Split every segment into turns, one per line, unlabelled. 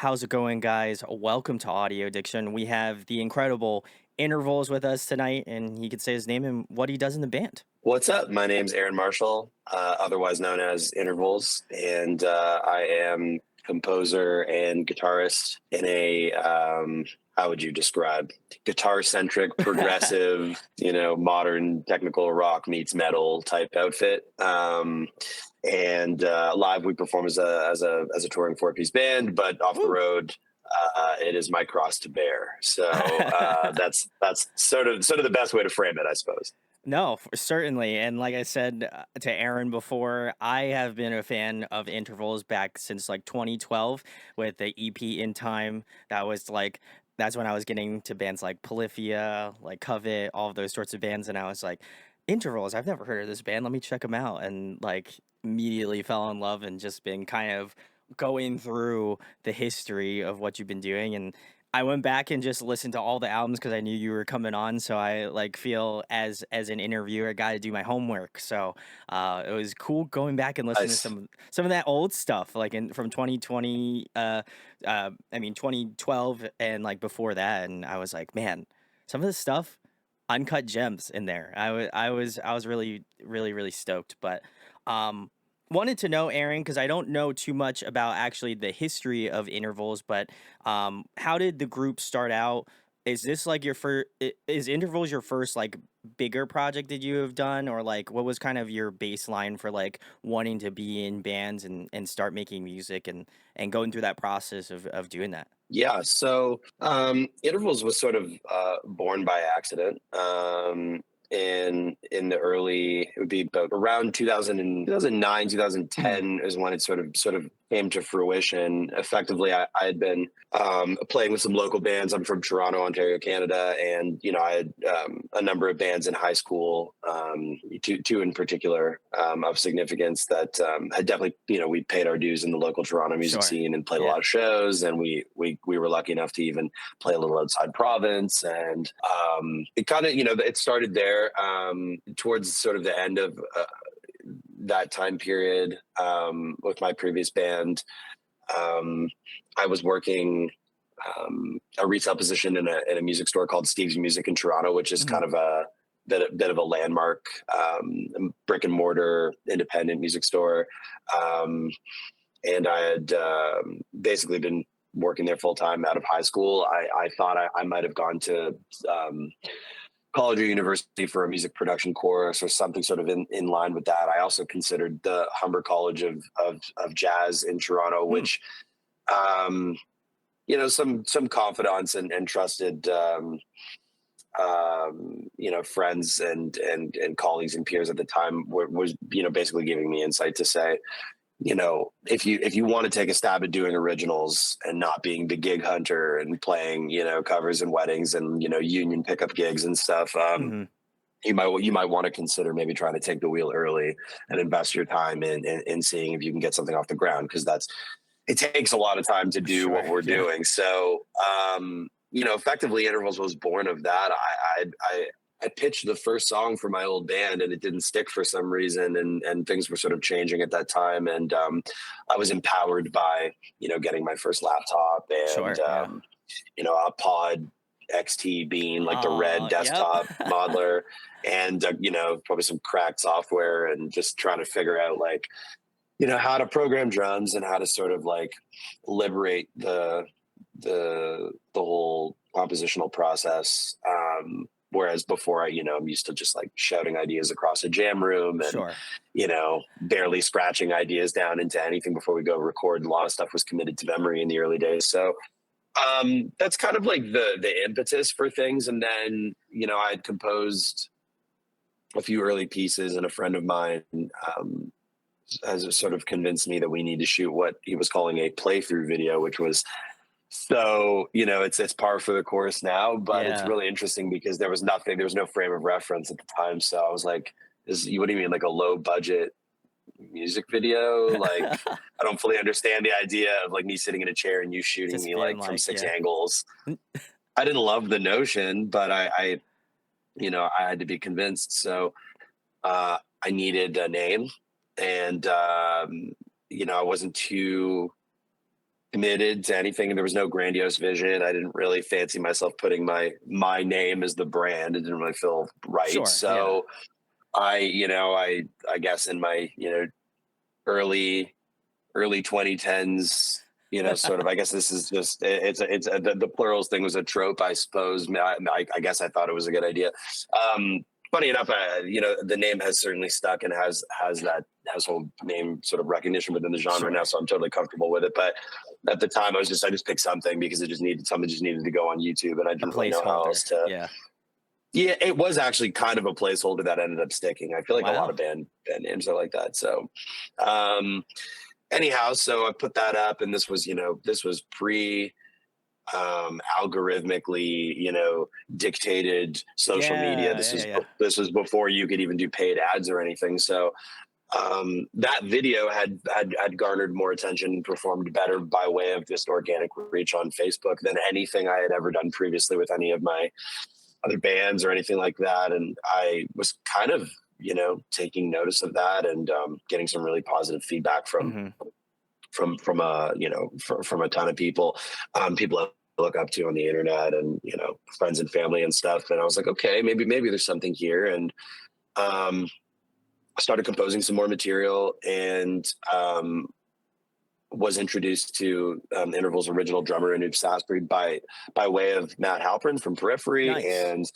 How's it going, guys? Welcome to Audio Addiction. We have the incredible Intervals with us tonight, and he could say his name and what he does in the band.
What's up? My name's Aaron Marshall, otherwise known as Intervals, and I am composer and guitarist in a how would you describe guitar-centric, progressive, modern technical rock meets metal type outfit. And live we perform as a touring four-piece band, but off the
Woo!
road it is my cross to bear. So that's sort of the best way to frame it, I suppose.
No, certainly. And like I said to Aaron before, I have been a fan of Intervals back since like 2012 with the EP In Time. That's when I was getting to bands like Polyphia, like Covet, all of those sorts of bands. And I was like, Intervals, I've never heard of this band. Let me check them out. And like immediately fell in love and just been kind of going through the history of what you've been doing. And I went back and just listened to all the albums because I knew you were coming on. So I like feel as an interviewer, I got to do my homework. So it was cool going back and listening to
Nice.
some of that old stuff, like from 2020. I mean 2012 and like before that. And I was like, man, some of this stuff, uncut gems in there. I was really stoked. But um, wanted to know, Aaron, because I don't know too much about actually the history of intervals, but how did the group start out? Is this like your first? Is intervals your first like bigger project that you have done, or like what was kind of your baseline for like wanting to be in bands and start making music and going through that process of doing that?
Yeah, so Intervals was sort of born by accident. In the early, it would be about around 2009, 2010 is when it sort of came to fruition. Effectively, I had been playing with some local bands. I'm from Toronto, Ontario, Canada, and I had a number of bands in high school, two in particular of significance that had definitely we paid our dues in the local Toronto music
Sure.
scene and played a
Yeah.
lot of shows, and we were lucky enough to even play a little outside province, and it kind of it started there towards sort of the end of that time period with my previous band. I was working a retail position in a music store called Steve's Music in Toronto, which is
Mhm.
kind of a bit of a landmark brick and mortar independent music store. And I had basically been working there full time out of high school. I thought I might have gone to college or university for a music production course or something sort of in line with that. I also considered the Humber College of Jazz in Toronto,
Hmm.
which some confidants and trusted friends and colleagues and peers at the time was basically giving me insight to say, if you want to take a stab at doing originals and not being the gig hunter and playing, covers and weddings and, union pickup gigs and stuff,
Hmm.
you might want to consider maybe trying to take the wheel early and invest your time in seeing if you can get something off the ground. Cause it takes a lot of time to do what
Sure.
we're
Yeah.
doing. So, effectively Intervals was born of that. I pitched the first song for my old band and it didn't stick for some reason. And things were sort of changing at that time. And I was empowered by, getting my first laptop and,
Sure. Yeah.
a Pod XT Bean, like the red
Yep.
desktop modeler, and, probably some cracked software and just trying to figure out like, how to program drums and how to sort of like liberate the whole compositional process. Whereas before I'm used to just like shouting ideas across a jam room and,
Sure.
barely scratching ideas down into anything before we go record. A lot of stuff was committed to memory in the early days. So that's kind of like the impetus for things. And then, I had composed a few early pieces and a friend of mine, has sort of convinced me that we need to shoot what he was calling a playthrough video, which was so, it's par for the course now, but it's
Yeah.
really interesting because there was no frame of reference at the time. So I was like, what do you mean, like a low budget music video? Like, I don't fully understand the idea of like me sitting in a chair and you shooting
Just
me
being
like from
like,
six
yeah.
angles. I didn't love the notion, but I had to be convinced. So I needed a name and, I wasn't too committed to anything, and there was no grandiose vision. I didn't really fancy myself putting my name as the brand. It didn't really feel right.
Sure. Yeah.
So I guess in my early early 2010s, sort of, I guess this is just, the plurals thing was a trope, I suppose. I guess I thought it was a good idea. Funny enough, the name has certainly stuck and has that household name sort of recognition within the genre now,
Sure.
so I'm totally comfortable with it. But at the time, I just picked something because something just needed to go on YouTube, and I
A
didn't really know how
placeholder.
else to.
Yeah.
Yeah, it was actually kind of a placeholder that ended up sticking. I feel like a lot
Wow.
of band names are like that. So, um, anyhow, so I put that up, and this was pre algorithmically, dictated social media.
Yeah. Yeah. Yeah. Yeah.
This was before you could even do paid ads or anything. So that video had garnered more attention, performed better by way of just organic reach on Facebook than anything I had ever done previously with any of my other bands or anything like that. And I was kind of, taking notice of that, and getting some really positive feedback
Hmm.
from from a ton of people, people I look up to on the internet, and friends and family and stuff. And I was like, okay, maybe there's something here. And um, I started composing some more material, and was introduced to Interval's original drummer Anoop Sasbury by way of Matt Halpern from Periphery.
Nice.
And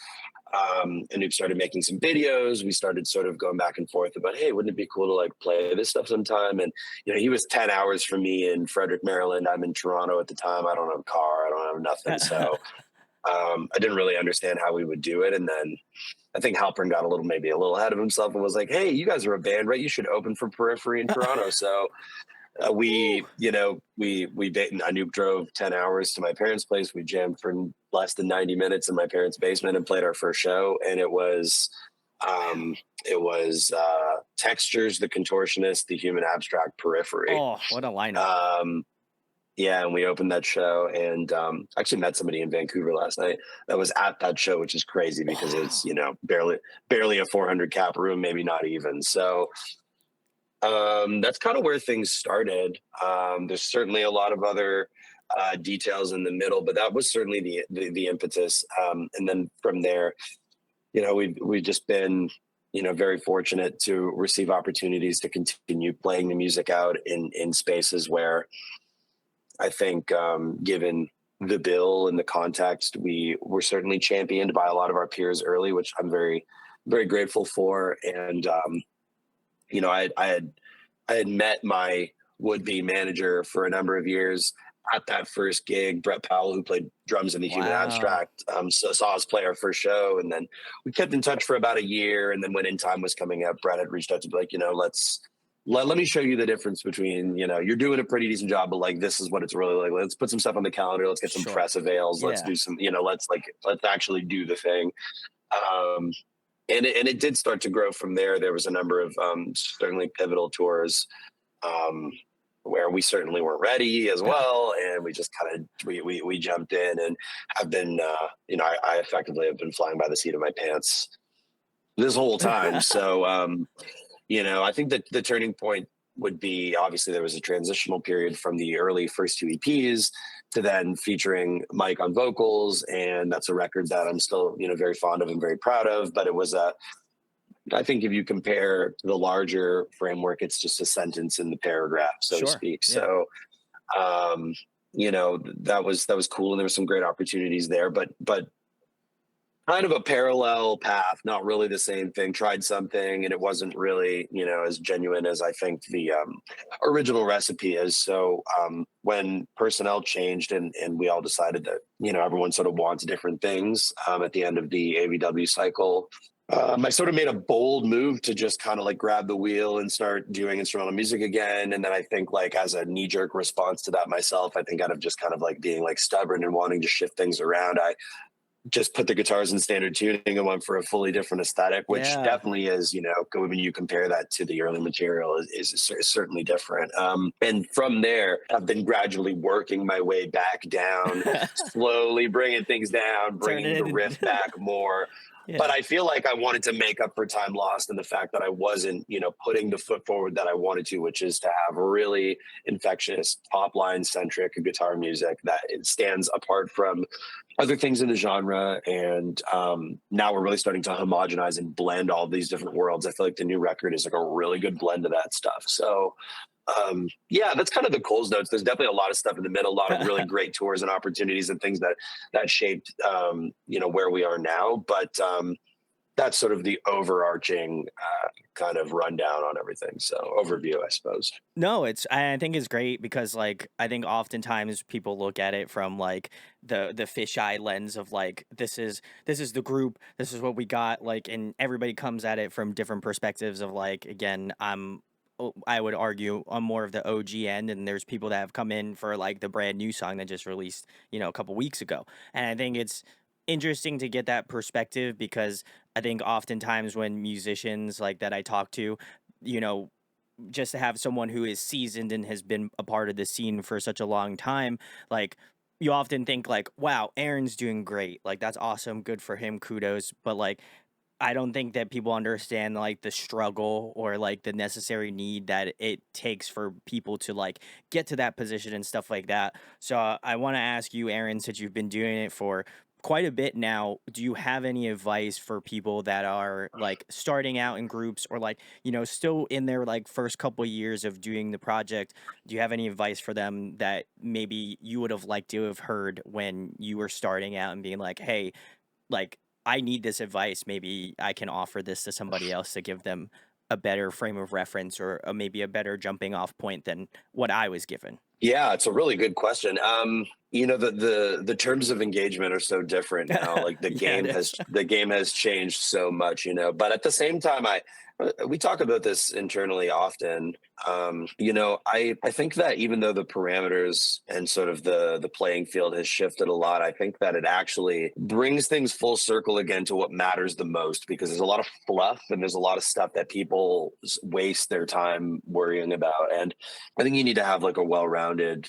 Anoop started making some videos. We started sort of going back and forth about, hey, wouldn't it be cool to like play this stuff sometime? And he was 10 hours from me in Frederick, Maryland. I'm in Toronto at the time. I don't have a car. I don't have nothing. So I didn't really understand how we would do it. And then I think Halpern got maybe a little ahead of himself, and was like, hey, you guys are a band, right? You should open for Periphery in Toronto. So Anoop drove 10 hours to my parents' place. We jammed for less than 90 minutes in my parents' basement and played our first show. And
Wow.
it was Textures, The Contortionist, The Human Abstract, Periphery.
Oh, what a lineup.
Um, yeah, and we opened that show, and actually met somebody in Vancouver last night that was at that show, which is crazy because it's,
Wow.
barely a 400 cap room, maybe not even. So that's kind of where things started. There's certainly a lot of other details in the middle, but that was certainly the impetus. And then from there, we've just been very fortunate to receive opportunities to continue playing the music out in spaces where I think, given the bill and the context, we were certainly championed by a lot of our peers early, which I'm very very grateful for. And you know, I had met my would be manager for a number of years at that first gig. Brett Powell, who played drums in the Human
Wow.
Abstract, so saw us play our first show, and then we kept in touch for about a year. And then when In Time was coming up, Brett had reached out to be like, let me show you the difference between, you're doing a pretty decent job, but like this is what it's really like. Let's put some stuff on the calendar. Let's get some
Sure.
press avails. Let's
Yeah.
do some, let's actually do the thing. Um, and it did start to grow from there. There was a number of certainly pivotal tours, um, where we certainly weren't ready as well, and we just kind of we jumped in, and have been I effectively have been flying by the seat of my pants this whole time. So I think that the turning point would be, obviously there was a transitional period from the early first two EPs to then featuring Mike on vocals, and that's a record that I'm still very fond of and very proud of. But it was I think if you compare to the larger framework, it's just a sentence in the paragraph, so to
Sure.
speak.
Yeah.
So that was cool, and there were some great opportunities there, but kind of a parallel path, not really the same thing. Tried something, and it wasn't really, as genuine as I think the original recipe is. So when personnel changed, and we all decided that, everyone sort of wants different things, at the end of the AVW cycle, I sort of made a bold move to just kind of like grab the wheel and start doing instrumental music again. And then I think, like, as a knee jerk response to that myself, I think out of just kind of like being like stubborn and wanting to shift things around, I just put the guitars in standard tuning and went for a fully different aesthetic, which
Yeah.
definitely is, when you compare that to the early material, is certainly different. And from there, I've been gradually working my way back down, slowly bringing things down,
Turn
bringing the
it
riff back more. But
Yeah.
I feel like I wanted to make up for time lost and the fact that I wasn't, putting the foot forward that I wanted to, which is to have really infectious, top line centric guitar music that it stands apart from other things in the genre. And now we're really starting to homogenize and blend all these different worlds. I feel like the new record is like a really good blend of that stuff. So yeah, that's kind of the Coles notes. There's definitely a lot of stuff in the middle, a lot of really great tours and opportunities and things that shaped where we are now. But that's sort of the overarching kind of rundown on everything. So overview, I suppose.
No, I think it's great because like I think oftentimes people look at it from like the fisheye lens of like this is the group, this is what we got, like, and everybody comes at it from different perspectives of like, again, I would argue I'm more of the OG end, and there's people that have come in for like the brand new song that just released, a couple weeks ago. And I think it's interesting to get that perspective because I think oftentimes when musicians like that I talk to, you know, just to have someone who is seasoned and has been a part of the scene for such a long time, like, you often think like, wow, Aaron's doing great. Like, that's awesome. Good for him. Kudos. But like, I don't think that people understand like the struggle or like the necessary need that it takes for people to like get to that position and stuff like that. So I want to ask you, Aaron, since you've been doing it for quite a bit now, do you have any advice for people that are like starting out in groups or like, still in their like first couple years of doing the project? Do you have any advice for them that maybe you would have liked to have heard when you were starting out and being like, hey, like, I need this advice. Maybe I can offer this to somebody else to give them a better frame of reference or maybe a better jumping off point than what I was given.
Yeah, it's a really good question. The terms of engagement are so different now. Like
Yeah, it is.
the game has changed so much, But at the same time, we talk about this internally often. I think that even though the parameters and sort of the playing field has shifted a lot, I think that it actually brings things full circle again to what matters the most, because there's a lot of fluff and there's a lot of stuff that people waste their time worrying about. And I think you need to have like a well-rounded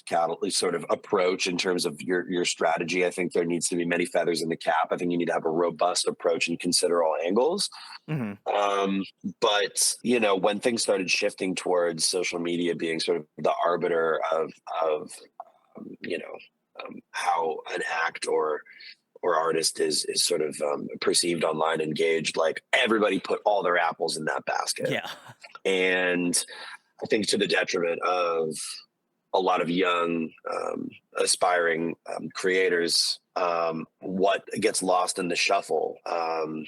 sort of approach in terms of your strategy. I think there needs to be many feathers in the cap. I think you need to have a robust approach and consider all angles.
Mhm.
Um, but when things started shifting towards social media being sort of the arbiter of how an act or artist is sort of perceived online, engaged, like everybody put all their apples in that basket,
Yeah.
and I think to the detriment of a lot of young aspiring creators. What gets lost in the shuffle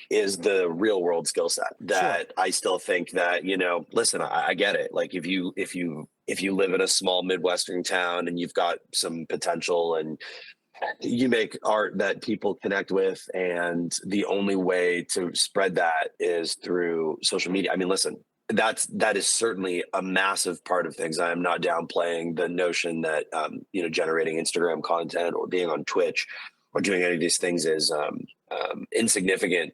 is the real world skill set
Sure.
that I still think that, listen, I get it. Like if you live in a small Midwestern town and you've got some potential and you make art that people connect with, and the only way to spread that is through social media. I mean, listen, that is certainly a massive part of things. I am not downplaying the notion that generating Instagram content or being on Twitch or doing any of these things is insignificant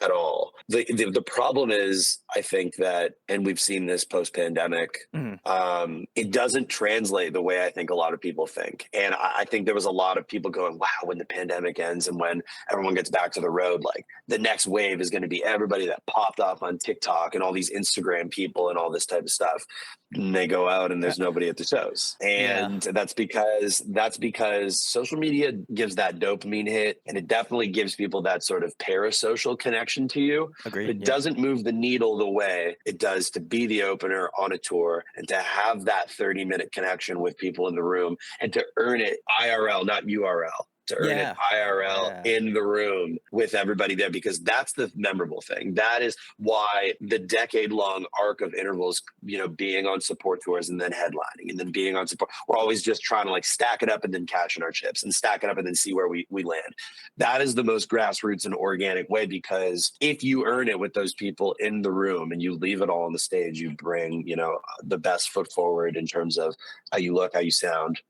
at all. The problem is, I think that, and we've seen this post pandemic,
Mhm.
it doesn't translate the way I think a lot of people think. And I think there was a lot of people going, wow, when the pandemic ends and when everyone gets back to the road, like the next wave is going to be everybody that popped off on TikTok and all these Instagram people and all this type of stuff. And they go out and there's nobody at the shows.
Yeah.
And that's because social media gives that dopamine hit, and it definitely gives people that sort of parasocial connection to you, but
Agreed.
it
Yeah.
doesn't move the needle the way it does to be the opener on a tour and to have that 30-minute connection with people in the room and to earn it IRL, not URL. To earn it
Yeah.
IRL
Yeah.
in the room with everybody there, because that's the memorable thing. That is why the decade-long arc of intervals, being on support tours and then headlining and then being on support, we're always just trying to like stack it up and then catching our chips and stack it up and then see where we land. That is the most grassroots and organic way, because if you earn it with those people in the room and you leave it all on the stage, you bring, the best foot forward in terms of how you look, how you sound.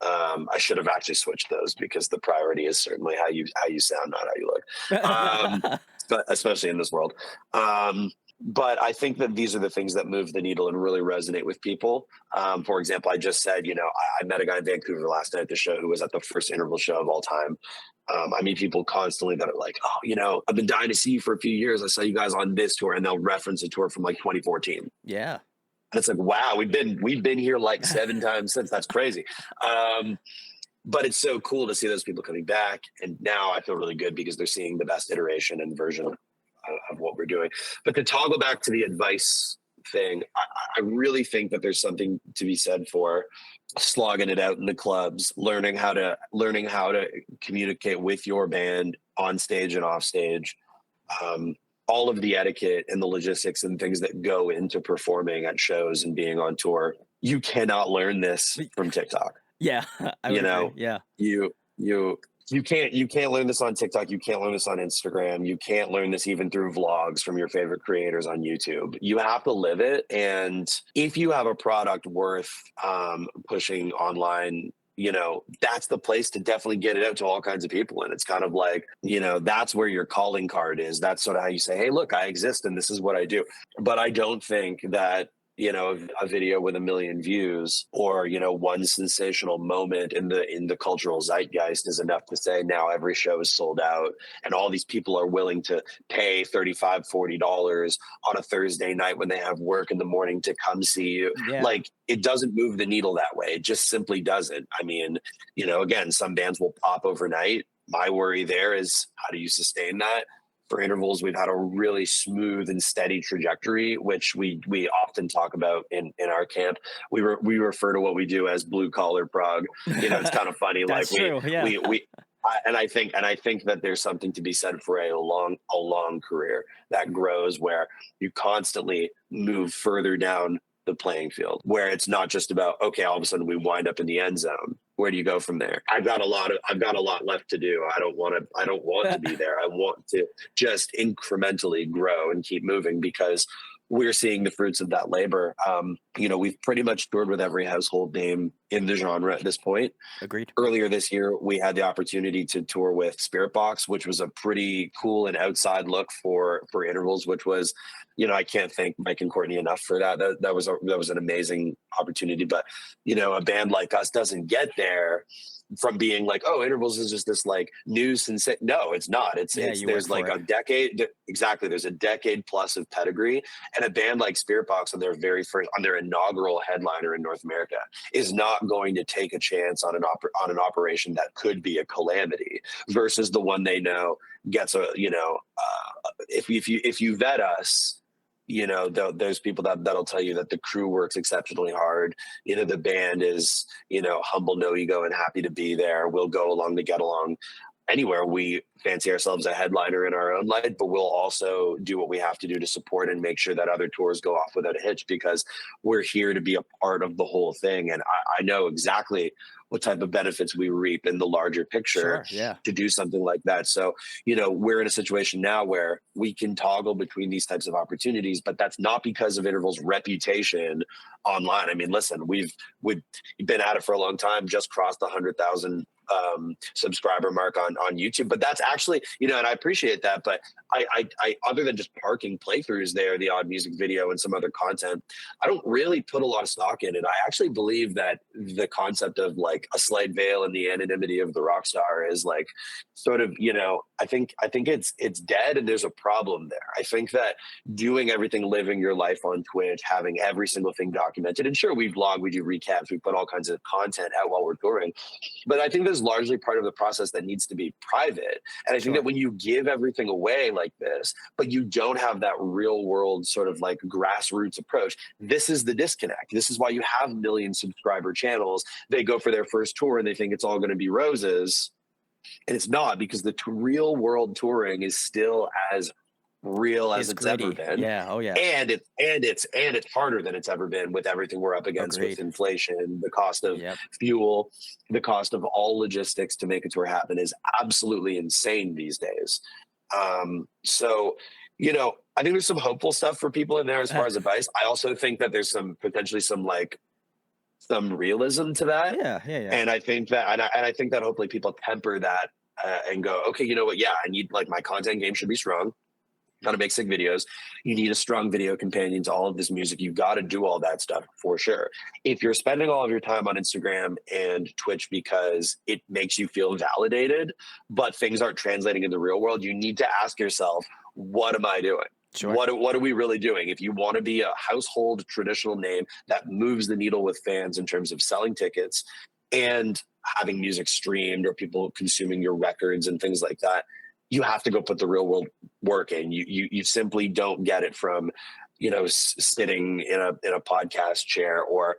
I should have actually switched those, because the priority is certainly how you sound, not how you look. But especially in this world. But I think that these are the things that move the needle and really resonate with people. For example, I just said, I met a guy in Vancouver last night at the show who was at the first interval show of all time. I meet people constantly that are like, oh, I've been dying to see you for a few years. I saw you guys on this tour, and they'll reference a tour from like 2014. And
Yeah.
it's like, wow, we've been here like 7 times since. That's crazy. Um, but it's so cool to see those people coming back. And now I feel really good because they're seeing the best iteration and version of what we're doing. But to toggle back to the advice thing, I really think that there's something to be said for slogging it out in the clubs, learning how to communicate with your band on stage and off stage. Um, all of the etiquette and the logistics and things that go into performing at shows and being on tour. You cannot learn this from TikTok.
Yeah, I
You
would agree.
know,
Yeah.
you you you can't learn this on TikTok. You can't learn this on Instagram. You can't learn this even through vlogs from your favorite creators on YouTube. You have to live it. And if you have a product worth pushing online, that's the place to definitely get it out to all kinds of people. And it's kind of like, that's where your calling card is. That's sort of how you say, hey, look, I exist and this is what I do. But I don't think that a video with 1 million views or one sensational moment in the cultural zeitgeist is enough to say now every show is sold out and all these people are willing to pay $35-$40 on a Thursday night when they have work in the morning to come see you.
Yeah.
Like, it doesn't move the needle that way. It just simply doesn't. I mean, again, some bands will pop overnight. My worry there is, how do you sustain that? For intervals, we've had a really smooth and steady trajectory, which we often talk about in our camp. We refer to what we do as blue collar prog. It's kind of funny. Like
That's true. Yeah.
and I think that there's something to be said for a long career that grows, where you constantly move further down the playing field, where it's not just about, okay, all of a sudden we wind up in the end zone. Where do you go from there? I've got a lot left to do. I don't want to be there. I want to just incrementally grow and keep moving, because we're seeing the fruits of that labor. We've pretty much toured with every household name in the genre at this point.
Agreed.
Earlier this year, we had the opportunity to tour with Spirit Box, which was a pretty cool and outside look for intervals, which was, I can't thank Mike and Courtney enough for that. That was an amazing opportunity. But, a band like us doesn't get there from being like, oh, intervals is just this like new sensation. No, it's not.
Yeah,
It's
you work
there's
for
like
it.
a decade. Exactly. There's a decade plus of pedigree, and a band like Spirit Box on their inaugural headliner in North America is not going to take a chance on an operation that could be a calamity, versus the one they know gets if you vet us, there's people that'll tell you that the crew works exceptionally hard. The band is, humble, no ego, and happy to be there. We'll go along to get along anywhere. We fancy ourselves a headliner in our own light, but we'll also do what we have to do to support and make sure that other tours go off without a hitch, because we're here to be a part of the whole thing. And I know exactly what type of benefits we reap in the larger picture
Sure. Yeah.
to do something like that. So, we're in a situation now where we can toggle between these types of opportunities, but that's not because of Interval's reputation online. I mean, listen, we've been at it for a long time, just crossed the 100,000 subscriber mark on YouTube. But that's actually, and I appreciate that. But I other than just parking playthroughs there, the odd music video and some other content, I don't really put a lot of stock in it. I actually believe that the concept of like a slight veil and the anonymity of the rock star is like sort of, I think it's dead, and there's a problem there. I think that doing everything, living your life on Twitch, having every single thing documented, and sure, we vlog, we do recaps, we put all kinds of content out while we're touring, but I think there's largely part of the process that needs to be private. And I think that
Sure.
when you give everything away like this, but you don't have that real world sort of like grassroots approach, this is the disconnect. This is why you have million subscriber channels. They go for their first tour and they think it's all going to be roses. And it's not, because the real world touring is still as real as
It's
it's ever
gritty.
been.
Yeah. Oh yeah.
And it's harder than it's ever been, with everything we're up against, with
Agreed.
inflation, the cost of
Yep.
fuel, the cost of all logistics to make a tour happen is absolutely insane these days. So, I think there's some hopeful stuff for people in there as far as advice. I also think that there's potentially some realism to that.
Yeah. Yeah. Yeah.
And I think that hopefully people temper that and go, okay, you know what? Yeah, I need, like, my content game should be strong. how to make sick videos. You need a strong video companion to all of this music. You've got to do all that stuff for sure. If you're spending all of your time on Instagram and Twitch because it makes you feel validated, but things aren't translating in the real world, you need to ask yourself, what am I doing?
Sure.
What are we really doing? If you want to be a household traditional name that moves the needle with fans in terms of selling tickets and having music streamed or people consuming your records and things like that, you have to go put the real world work in. You simply don't get it from, sitting in a podcast chair or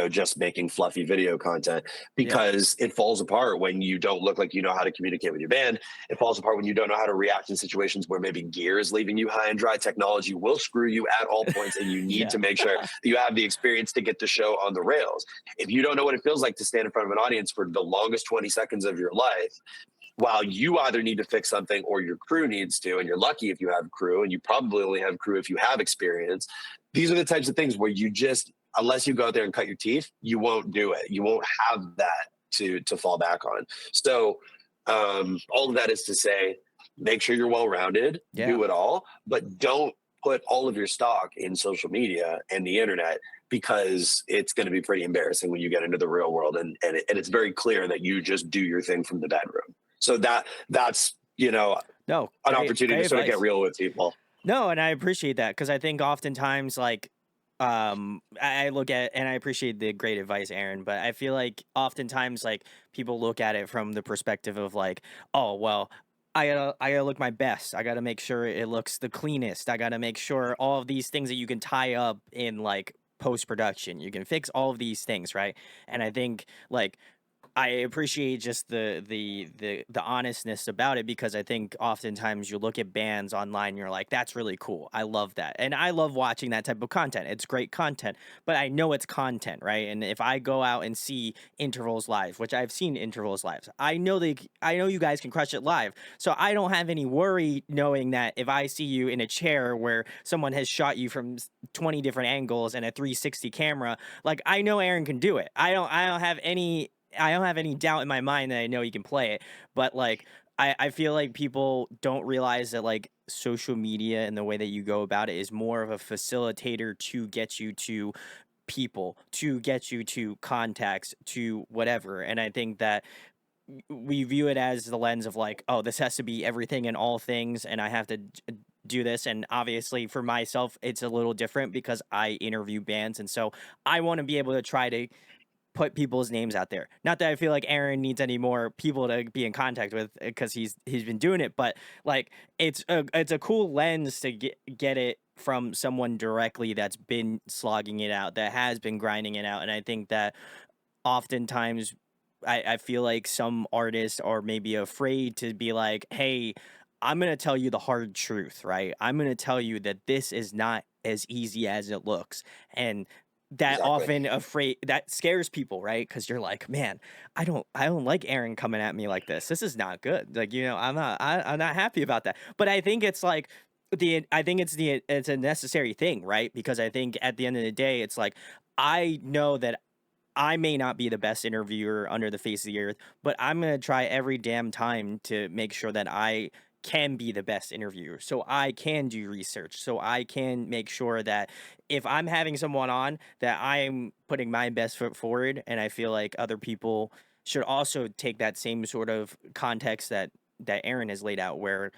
just making fluffy video content,
Yeah.
because it falls apart when you don't look like you know how to communicate with your band. It falls apart when you don't know how to react in situations where maybe gear is leaving you high and dry. Technology will screw you at all points, and you need
Yeah.
to make sure that you have the experience to get the show on the rails. If you don't know what it feels like to stand in front of an audience for the longest 20 seconds of your life, while you either need to fix something or your crew needs to, and you're lucky if you have crew, and you probably only have crew if you have experience, these are the types of things where you just, unless you go out there and cut your teeth, you won't do it. You won't have that to fall back on. So all of that is to say, make sure you're well rounded,
Yeah.
do it all, but don't put all of your stock in social media and the internet, because it's going to be pretty embarrassing when you get into the real world, and it's very clear that you just do your thing from the bedroom. So that's
No,
an
great,
opportunity
great
to sort of get
advice.
real with people.
No, and I appreciate that because I think oftentimes, like, I look at and I appreciate the great advice, Aaron, but I feel like oftentimes, like, people look at it from the perspective of like, oh, well, I gotta look my best. I gotta make sure it looks the cleanest. I gotta make sure all of these things that you can tie up in like post production. You can fix all of these things, right? And I think like I appreciate just the honestness about it because I think oftentimes you look at bands online and you're like, that's really cool. I love that. And I love watching that type of content. It's great content, but I know it's content, right? And if I go out and see intervals live, which I've seen intervals live, I know you guys can crush it live. So I don't have any worry knowing that if I see you in a chair where someone has shot you from 20 different angles and a 360 camera, like I know Aaron can do it. I don't have any doubt in my mind that I know he can play it. But like I feel like people don't realize that like social media and the way that you go about it is more of a facilitator to get you to people, to get you to contacts, to whatever. And I think that we view it as the lens of like, oh, this has to be everything and all things, and I have to do this. And obviously, for myself, it's a little different because I interview bands, and so I want to be able to try to put people's names out there. Not that I feel like Aaron needs any more people to be in contact with because he's been doing it, but like it's a cool lens to get it from someone directly that's been slogging it out, that has been grinding it out. And I think that oftentimes I feel like some artists are maybe afraid to be like, hey, I'm gonna tell you the hard truth, right? I'm gonna tell you that this is not as easy as it looks. And that
Exactly.
often afraid that scares people, right? Because you're like, man, I don't like Aaron coming at me like this. This is not good. Like, I'm not happy about that. But I think it's like I think it's a necessary thing, right? Because I think at the end of the day, it's like I know that I may not be the best interviewer under the face of the earth, but I'm going to try every damn time to make sure that I can be the best interviewer. So I can do research. So I can make sure that if I'm having someone on, that I'm putting my best foot forward. And I feel like other people should also take that same sort of context that Aaron has laid out, where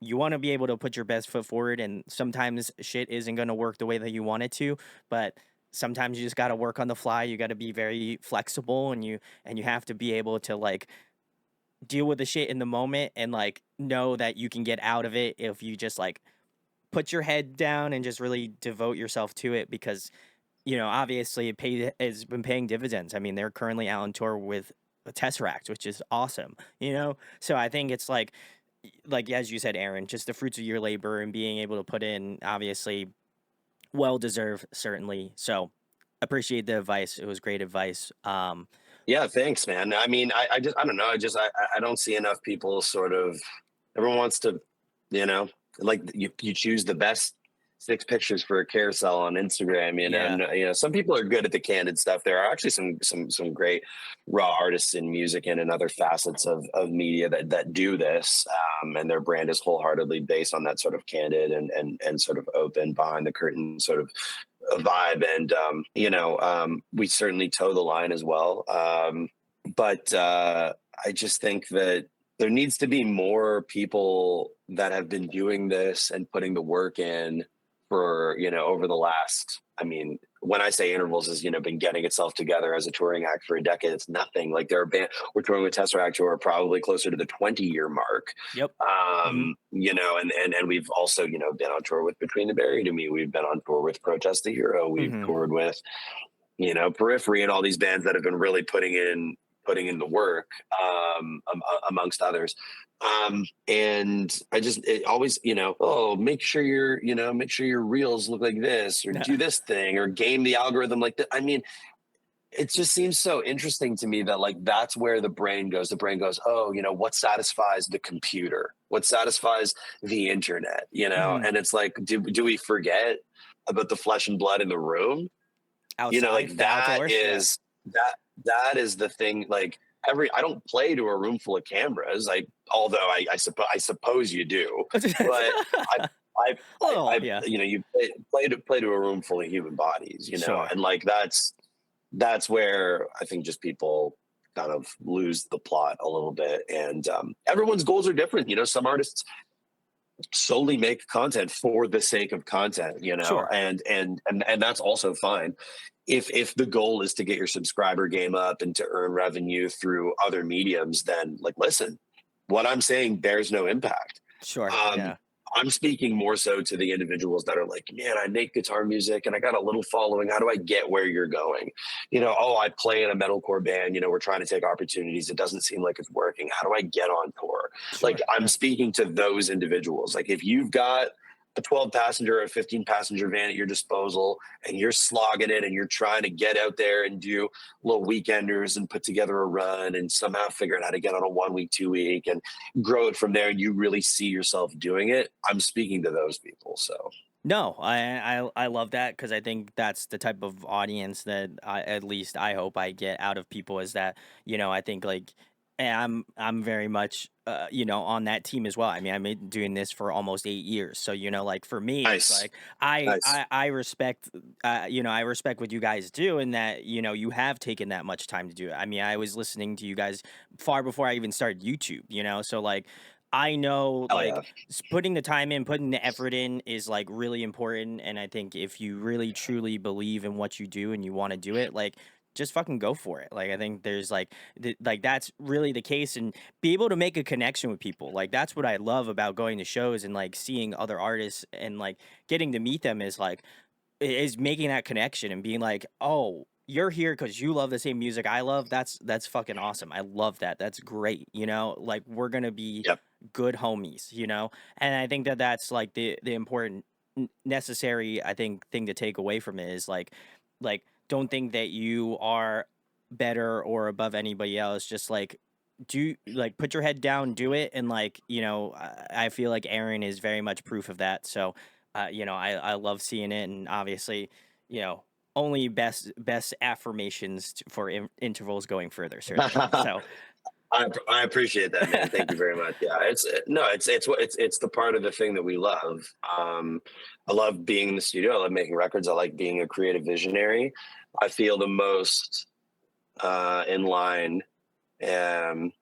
you want to be able to put your best foot forward, and sometimes shit isn't going to work the way that you want it to, but sometimes you just got to work on the fly. You got to be very flexible, and you have to be able to like deal with the shit in the moment and like know that you can get out of it if you just like put your head down and just really devote yourself to it. Because obviously it's been paying dividends. I mean, they're currently out on tour with a Tesseract, which is awesome. So I think it's like as you said, Aaron, just the fruits of your labor and being able to put in, obviously, well deserved, certainly. So appreciate the advice. It was great advice.
Yeah, thanks, man. I mean, I don't know. I don't see enough people sort of. Everyone wants to, you know, like you choose the best six pictures for a carousel on Instagram,
Yeah.
and some people are good at the candid stuff. There are actually some great raw artists in music and in other facets of media that do this, and their brand is wholeheartedly based on that sort of candid and sort of open behind the curtain sort of a vibe. And we certainly toe the line as well. But I just think that there needs to be more people that have been doing this and putting the work in for over the last, I mean, when I say Intervals has been getting itself together as a touring act for a decade, it's nothing. Like there are we're touring with Tesseract who are probably closer to the 20-year mark.
Yep. Mhm.
And we've also been on tour with Between the Buried and Me, we've been on tour with Protest the Hero, we've
Mhm.
toured with Periphery, and all these bands that have been really putting in the work, amongst others. And it always, oh, make sure your reels look like this, or do this thing, or game the algorithm like that. I mean, it just seems so interesting to me that like that's where the brain goes. The brain goes, oh, what satisfies the computer? What satisfies the internet?
Mhm.
And it's like, do we forget about the flesh and blood in the room?
Outside,
Like
the outdoors, yeah.
that is the thing. Like I don't play to a room full of cameras. Although I suppose you do, but I I
Little,
I
yeah.
you play to a room full of human bodies,
Sure.
and like that's where I think just people kind of lose the plot a little bit. And everyone's goals are different. Some artists solely make content for the sake of content,
Sure.
and that's also fine. If the goal is to get your subscriber game up and to earn revenue through other mediums, then like listen, what I'm saying bears no impact.
Sure,
um
yeah.
I'm speaking more so to the individuals that are like, man, I make guitar music and I got a little following. How do I get where you're going? Oh, I play in a metalcore band. We're trying to take opportunities. It doesn't seem like it's working. How do I get on tour? Like,
Sure,
I'm
yeah.
speaking to those individuals. Like, if you've got a 12 passenger or a 15 passenger van at your disposal and you're slogging it and you're trying to get out there and do little weekenders and put together a run and somehow figure out how to get on a 1 week, 2 week and grow it from there, and you really see yourself doing it, I'm speaking to those people. So
No, I love that because I think that's the type of audience that at least I hope I get out of people is that I think like and I'm very much on that team as well. I mean, I've been doing this for almost 8 years, so like for me, it's
nice,
like I
nice.
I, I respect I respect what you guys do and that you have taken that much time to do it. I mean, I was listening to you guys far before I even started YouTube, so like I know
Hell
like
yeah.
putting the time in, putting the effort in is like really important. And I think if you really truly believe in what you do and you want to do it, like just fucking go for it. Like I think there's like like that's really the case and be able to make a connection with people. Like that's what I love about going to shows and like seeing other artists and like getting to meet them is making that connection and being like, "Oh, you're here because you love the same music I love." That's fucking awesome. I love that. That's great. Like we're gonna be
Yep.
good homies. And I think that that's like the important, necessary. I think thing to take away from it is like don't think that you are better or above anybody else. Just like do like put your head down, do it, and like I feel like Aaron is very much proof of that. So I love seeing it, and obviously, only best affirmations for intervals going further, certainly. So
I appreciate that, man. Thank you very much. Yeah, no, it's the part of the thing that we love. I love being in the studio. I love making records. I like being a creative visionary. I feel the most in line, um,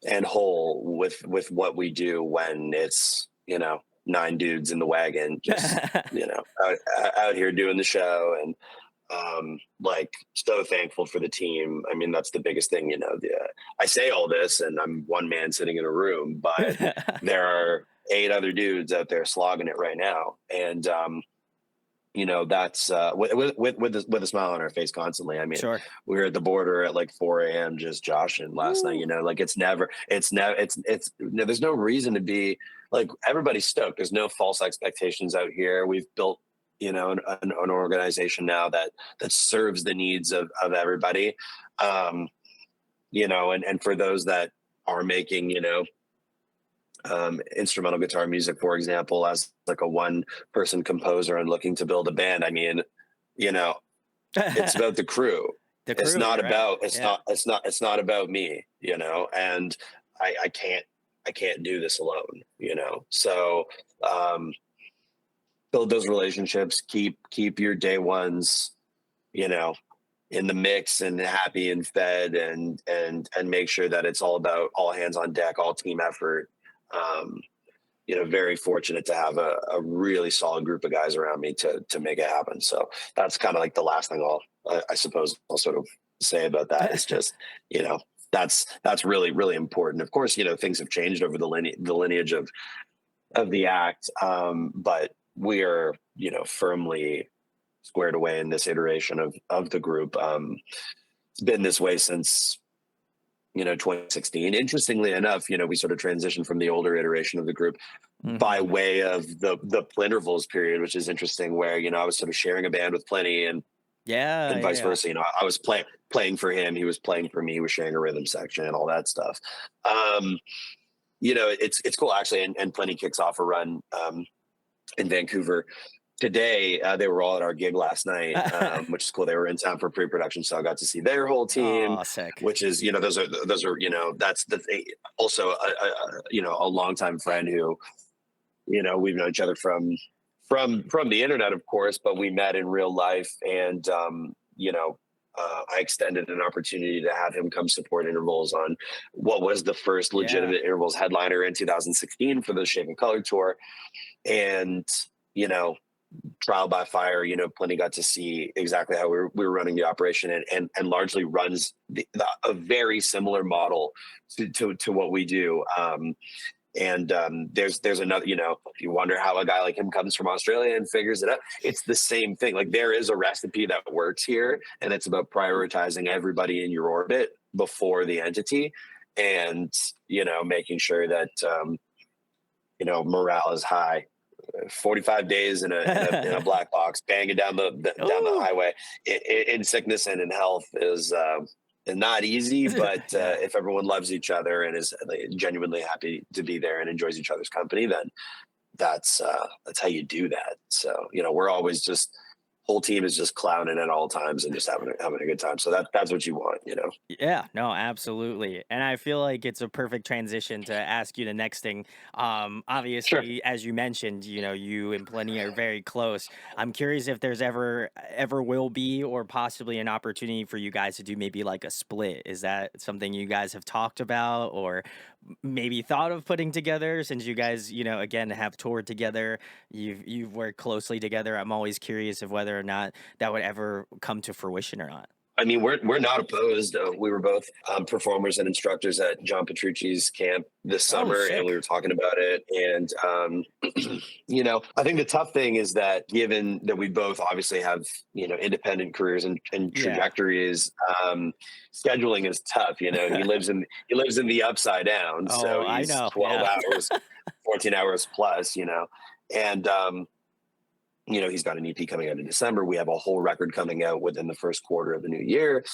and whole with what we do when it's nine dudes in the wagon, just out here doing the show. And like so thankful for the team. I mean, that's the biggest thing. I say all this and I'm one man sitting in a room, but there are eight other dudes out there slogging it right now. And that's with a smile on our face constantly. I mean,
sure.
we were at the border at like 4 a.m. just joshing last night.
Woo.
Like it's there's no reason to be like, everybody's stoked. There's no false expectations out here. We've built an organization now that serves the needs of everybody. And for those that are making instrumental guitar music, for example, as like a one person composer and looking to build a band. I mean, you know, it's about the crew.
The
It's
crew,
not
right?
about
Yeah.
it's not about me, and I can't do this alone, So um build those relationships, keep your day ones, you know, in the mix and happy and fed, and make sure that it's all about all hands on deck, all team effort. Um, very fortunate to have a really solid group of guys around me to make it happen. So that's kind of like the last thing I suppose I'll sort of say about that is just, you know, that's really, really important. Of course, things have changed over the lineage of the act. But we are, firmly squared away in this iteration of the group. It's been this way since 2016. Interestingly enough, we sort of transitioned from the older iteration of the group by
Mhm.
way of the Plintervals period, which is interesting, where I was sort of sharing a band with Plenty,
Yeah,
and
yeah,
vice
yeah.
versa. I was playing for him, he was playing for me, he was sharing a rhythm section and all that stuff. Um, it's cool actually, and Plenty kicks off a run in Vancouver today. They were all at our gig last night, which is cool. They were in town for pre-production, so I got to see their whole team,
Oh, sick.
which is those are that's the thing. Also, a longtime friend who we've known each other from the internet, of course, but we met in real life, and I extended an opportunity to have him come support Intervals on what was the first
Yeah.
legitimate Intervals headliner in 2016 for the Shape and Color tour, and you know trial by fire, Plenty got to see exactly how we were running the operation, and largely runs a very similar model to what we do. And there's another, if you wonder how a guy like him comes from Australia and figures it out, it's the same thing. Like, there is a recipe that works here, and it's about prioritizing everybody in your orbit before the entity, and making sure that morale is high. 45 days in a black box, banging down the
Ooh.
highway in sickness and in health is not easy. But
Yeah.
if everyone loves each other and is genuinely happy to be there and enjoys each other's company, then that's how you do that. So we're always just, whole team is just clowning at all times and just having a good time. So that's what you want.
Yeah, no, absolutely. And I feel like it's a perfect transition to ask you the next thing.
Sure.
Obviously, as you mentioned, you and Plenty are very close. I'm curious if there's ever will be or possibly an opportunity for you guys to do maybe like a split. Is that something you guys have talked about or maybe thought of putting together since you guys, again have toured together, you've worked closely together. I'm always curious of whether or not that would ever come to fruition or not.
I mean, we're not opposed. We were both performers and instructors at John Petrucci's camp this
Oh,
summer, and we
sick.
were talking about it. And I think the tough thing is that, given that we both obviously have independent careers and
Yeah.
trajectories, scheduling is tough. He lives in the upside down, so
Oh, I
he's
know.
12
Yeah.
hours, 14 hours plus. And he's got an EP coming out in December. We have a whole record coming out within the first quarter of the new year.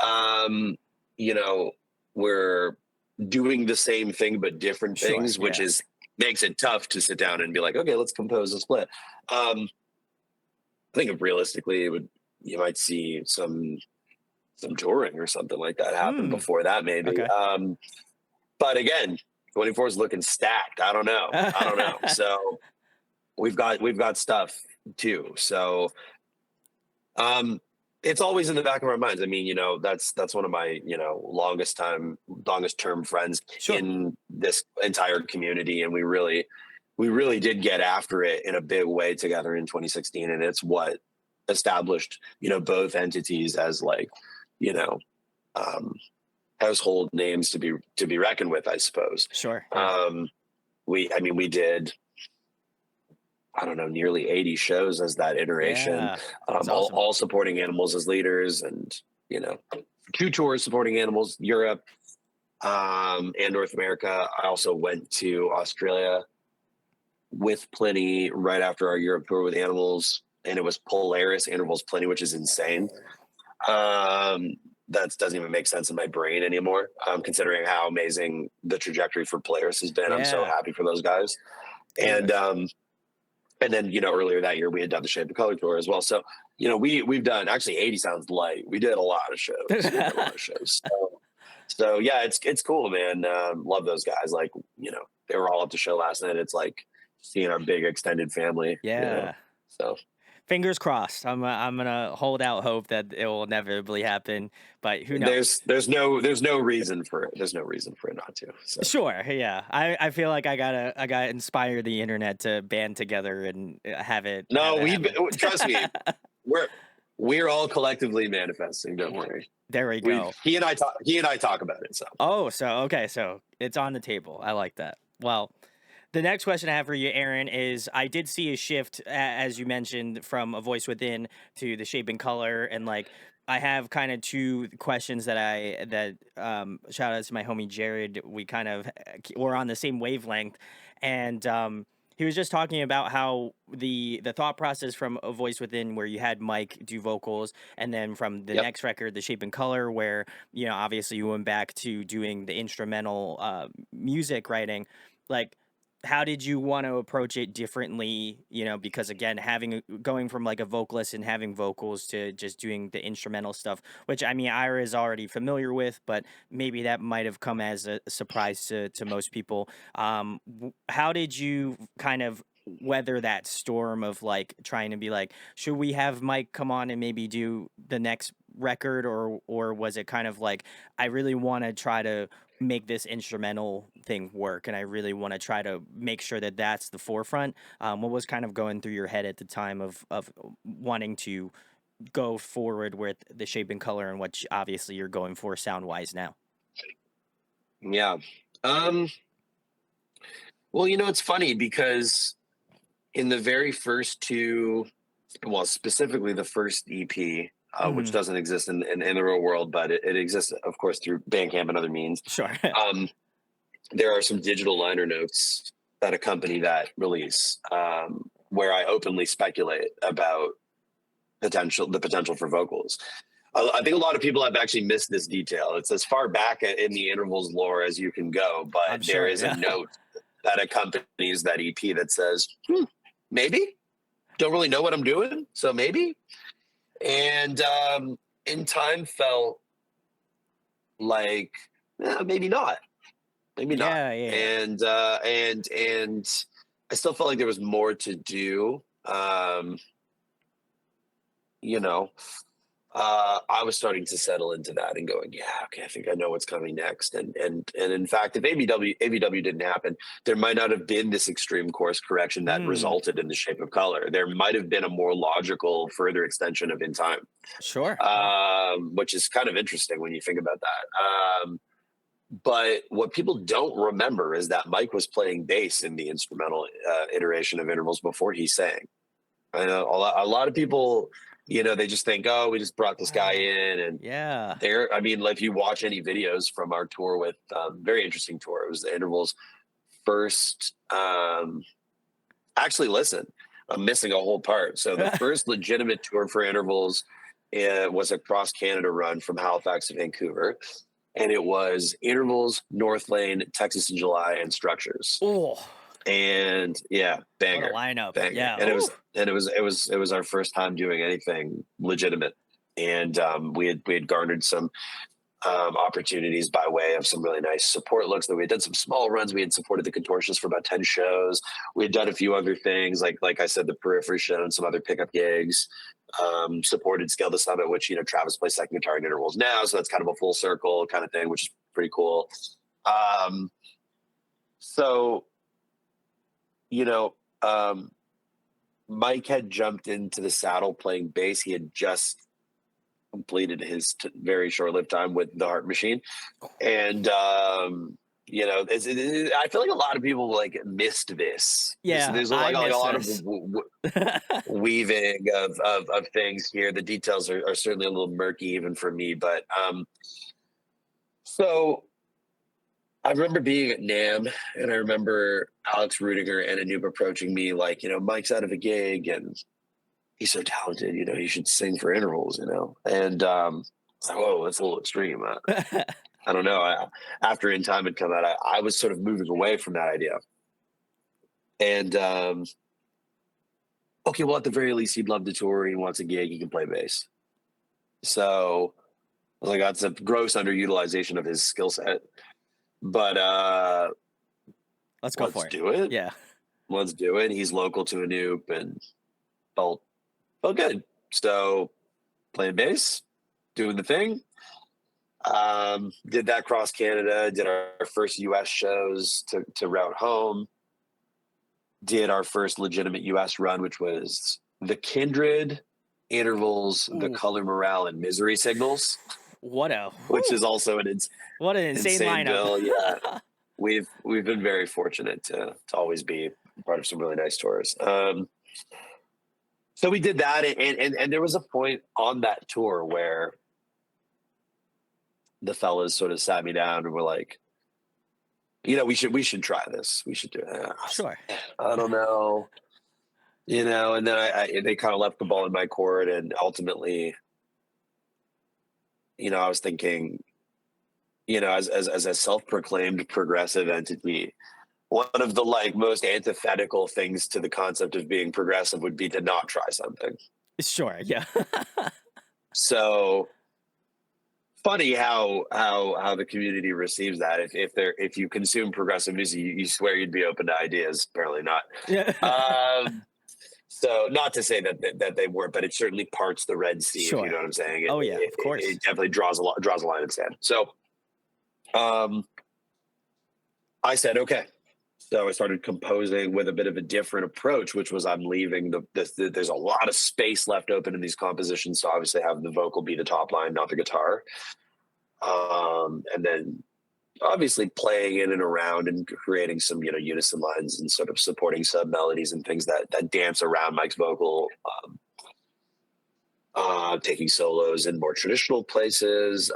Um, you know, we're doing the same thing but different
Sure.
things, which
Yeah.
is makes it tough to sit down and be like, okay, let's compose a split. I think realistically, you might see some touring or something like that happen
Mm.
before that, maybe.
Okay.
But again, 24 is looking stacked. I don't know. I don't know. So we've got stuff too. So um it's always in the back of our minds. I mean, that's one of my, longest term friends
Sure.
in this entire community. And we really did get after it in a big way together in 2016. And it's what established, both entities as, like, you know, um, household names to be reckoned with, I suppose.
Sure. Yeah.
Um, we did, I don't know, nearly 80 shows as that iteration,
Yeah. That's
all,
awesome.
all supporting animals as leaders, and you know, 2 tours supporting animals, Europe and North America. I also went to Australia with Plenty right after our Europe tour with animals, and it was Polaris intervals Plenty, which is insane. Um, that doesn't even make sense in my brain anymore. Considering how amazing the trajectory for players has been, I'm so
Yeah.
happy for those guys.
Yeah.
And then earlier that year we had done the Shape of Color tour as well. So we've done, actually, 80 sounds light. We did a lot of shows. We did a lot of shows. So yeah, it's cool, man. Love those guys. Like they were all at the show last night. It's like seeing our big extended family.
Yeah.
So
Fingers crossed. I'm gonna hold out hope that it will inevitably happen, but who knows?
there's no reason for it. There's no reason for it not to. So
Sure, yeah. I feel like I gotta inspire the internet to band together and have
no,
it
we
happen.
trust me. We're we're all collectively manifesting. Don't worry.
There we
We
go.
he and I talk about it. So
Oh, so okay, so it's on the table. I like that. Well, the next question I have for you, Aaron, is I did see a shift, as you mentioned, from A Voice Within to The Shape and Color, and like I have kind of two questions that shout out to my homie Jared. We kind of were on the same wavelength, and he was just talking about how the thought process from A Voice Within, where you had Mike do vocals, and then from the
yep.
next record, The Shape and Color, where obviously you went back to doing the instrumental music writing, like how did you want to approach it differently, because again, going from like a vocalist and having vocals to just doing the instrumental stuff, which I mean Ira is already familiar with, but maybe that might have come as a surprise to most people. How did you kind of weather that storm of like trying to be like, should we have Mike come on and maybe do the next record, or was it kind of like, I really want to try to make this instrumental thing work, and I really want to try to make sure that that's the forefront? What was kind of going through your head at the time of wanting to go forward with the Shape and Color, and what obviously you're going for sound wise now?
Yeah. Um. Well, it's funny because in the very first two, well, specifically the first EP, which
Hmm.
doesn't exist in the real world, but it exists, of course, through Bandcamp and other means.
Sure.
Um, there are some digital liner notes that accompany that release, where I openly speculate about the potential for vocals. I think a lot of people have actually missed this detail. It's as far back in the intervals lore as you can go,
I'm
but there
sure.
is a
Yeah.
note that accompanies that EP that says, maybe, don't really know what I'm doing, so maybe. And in time felt like, maybe not, maybe not.
Yeah. Yeah.
And I still felt like there was more to do. You know, I was starting to settle into that and going, yeah, okay, I think I know what's coming next. And in fact, if ABW didn't happen, there might not have been this extreme course correction that
Mm,
resulted in the Shape of Color. There might have been a more logical further extension of In Time,
sure. Yeah.
which is kind of interesting when you think about that. But what people don't remember is that Mike was playing bass in the instrumental iteration of Intervals before he sang. I know a lot of people, they just think, oh, we just brought this guy
Oh,
in, and
yeah.
I mean, like, if you watch any videos from our tour with, very interesting tour. It was the Intervals first. Actually, listen, I'm missing a whole part. So the first legitimate tour for Intervals was a cross Canada run from Halifax to Vancouver, and it was Intervals, North Lane, Texas in July, and Structures.
Oh,
And yeah,
what a
banger,
lineup.
banger.
Yeah.
And it
Oh,
was and it was our first time doing anything legitimate. And we had garnered some opportunities by way of some really nice support looks. That we had done some small runs. We had supported the Contortionists for about 10 shows. We had done a few other things, like I said, the Periphery show and some other pickup gigs. Supported Scale the Summit, which Travis plays second guitar in Intervals now, so that's kind of a full circle kind of thing, which is pretty cool. Um, so you know, um, Mike had jumped into the saddle playing bass. He had just completed his very short-lived time with the Heart Machine, and I feel like a lot of people like missed this.
yeah.
There's
I
like a
miss
lot of
this.
weaving of things here. The details are certainly a little murky even for me, but so I remember being at NAM, and I remember Alex Rudiger and Anoop approaching me like, Mike's out of a gig and he's so talented, he should sing for Intervals. And whoa, that's a little extreme. I don't know. After In Time had come out, I was sort of moving away from that idea. And okay, well, at the very least, he'd love to tour. He wants a gig. He can play bass. So I was like, that's a gross underutilization of his skill set. But
Let's go
let's
for it.
do it.
Yeah.
Let's do it. He's local to a Anoop and felt good. So playing bass, doing the thing. Did that cross Canada. Did our first U.S. shows to route home. Did our first legitimate U.S. run, which was the Kindred, Intervals, the
Ooh,
Color Morale, and Misery Signals,
what a
which is
whew,
also an
what an insane
insane
lineup.
bill. Yeah, we've been very fortunate to always be part of some really nice tours. So we did that, and there was a point on that tour where the fellas sort of sat me down and were like, we should try this. We should do it. I was
Sure.
like, I don't know, and then they kind of left the ball in my court, and ultimately, I was thinking, as a self-proclaimed progressive entity, one of the like most antithetical things to the concept of being progressive would be to not try something.
Sure. Yeah.
So funny how the community receives that. If you consume progressive music, you swear you'd be open to ideas. Apparently not.
Yeah.
Um, so not to say that they weren't, but it certainly parts the Red Sea. If you
Sure.
know what I'm saying,
Oh yeah, of
it
course.
definitely draws a line in the sand. So um, I said okay. So I started composing with a bit of a different approach, which was I'm leaving there's a lot of space left open in these compositions. So obviously have the vocal be the top line, not the guitar. And then obviously playing in and around and creating some, unison lines and sort of supporting sub melodies and things that dance around Mike's vocal, taking solos in more traditional places.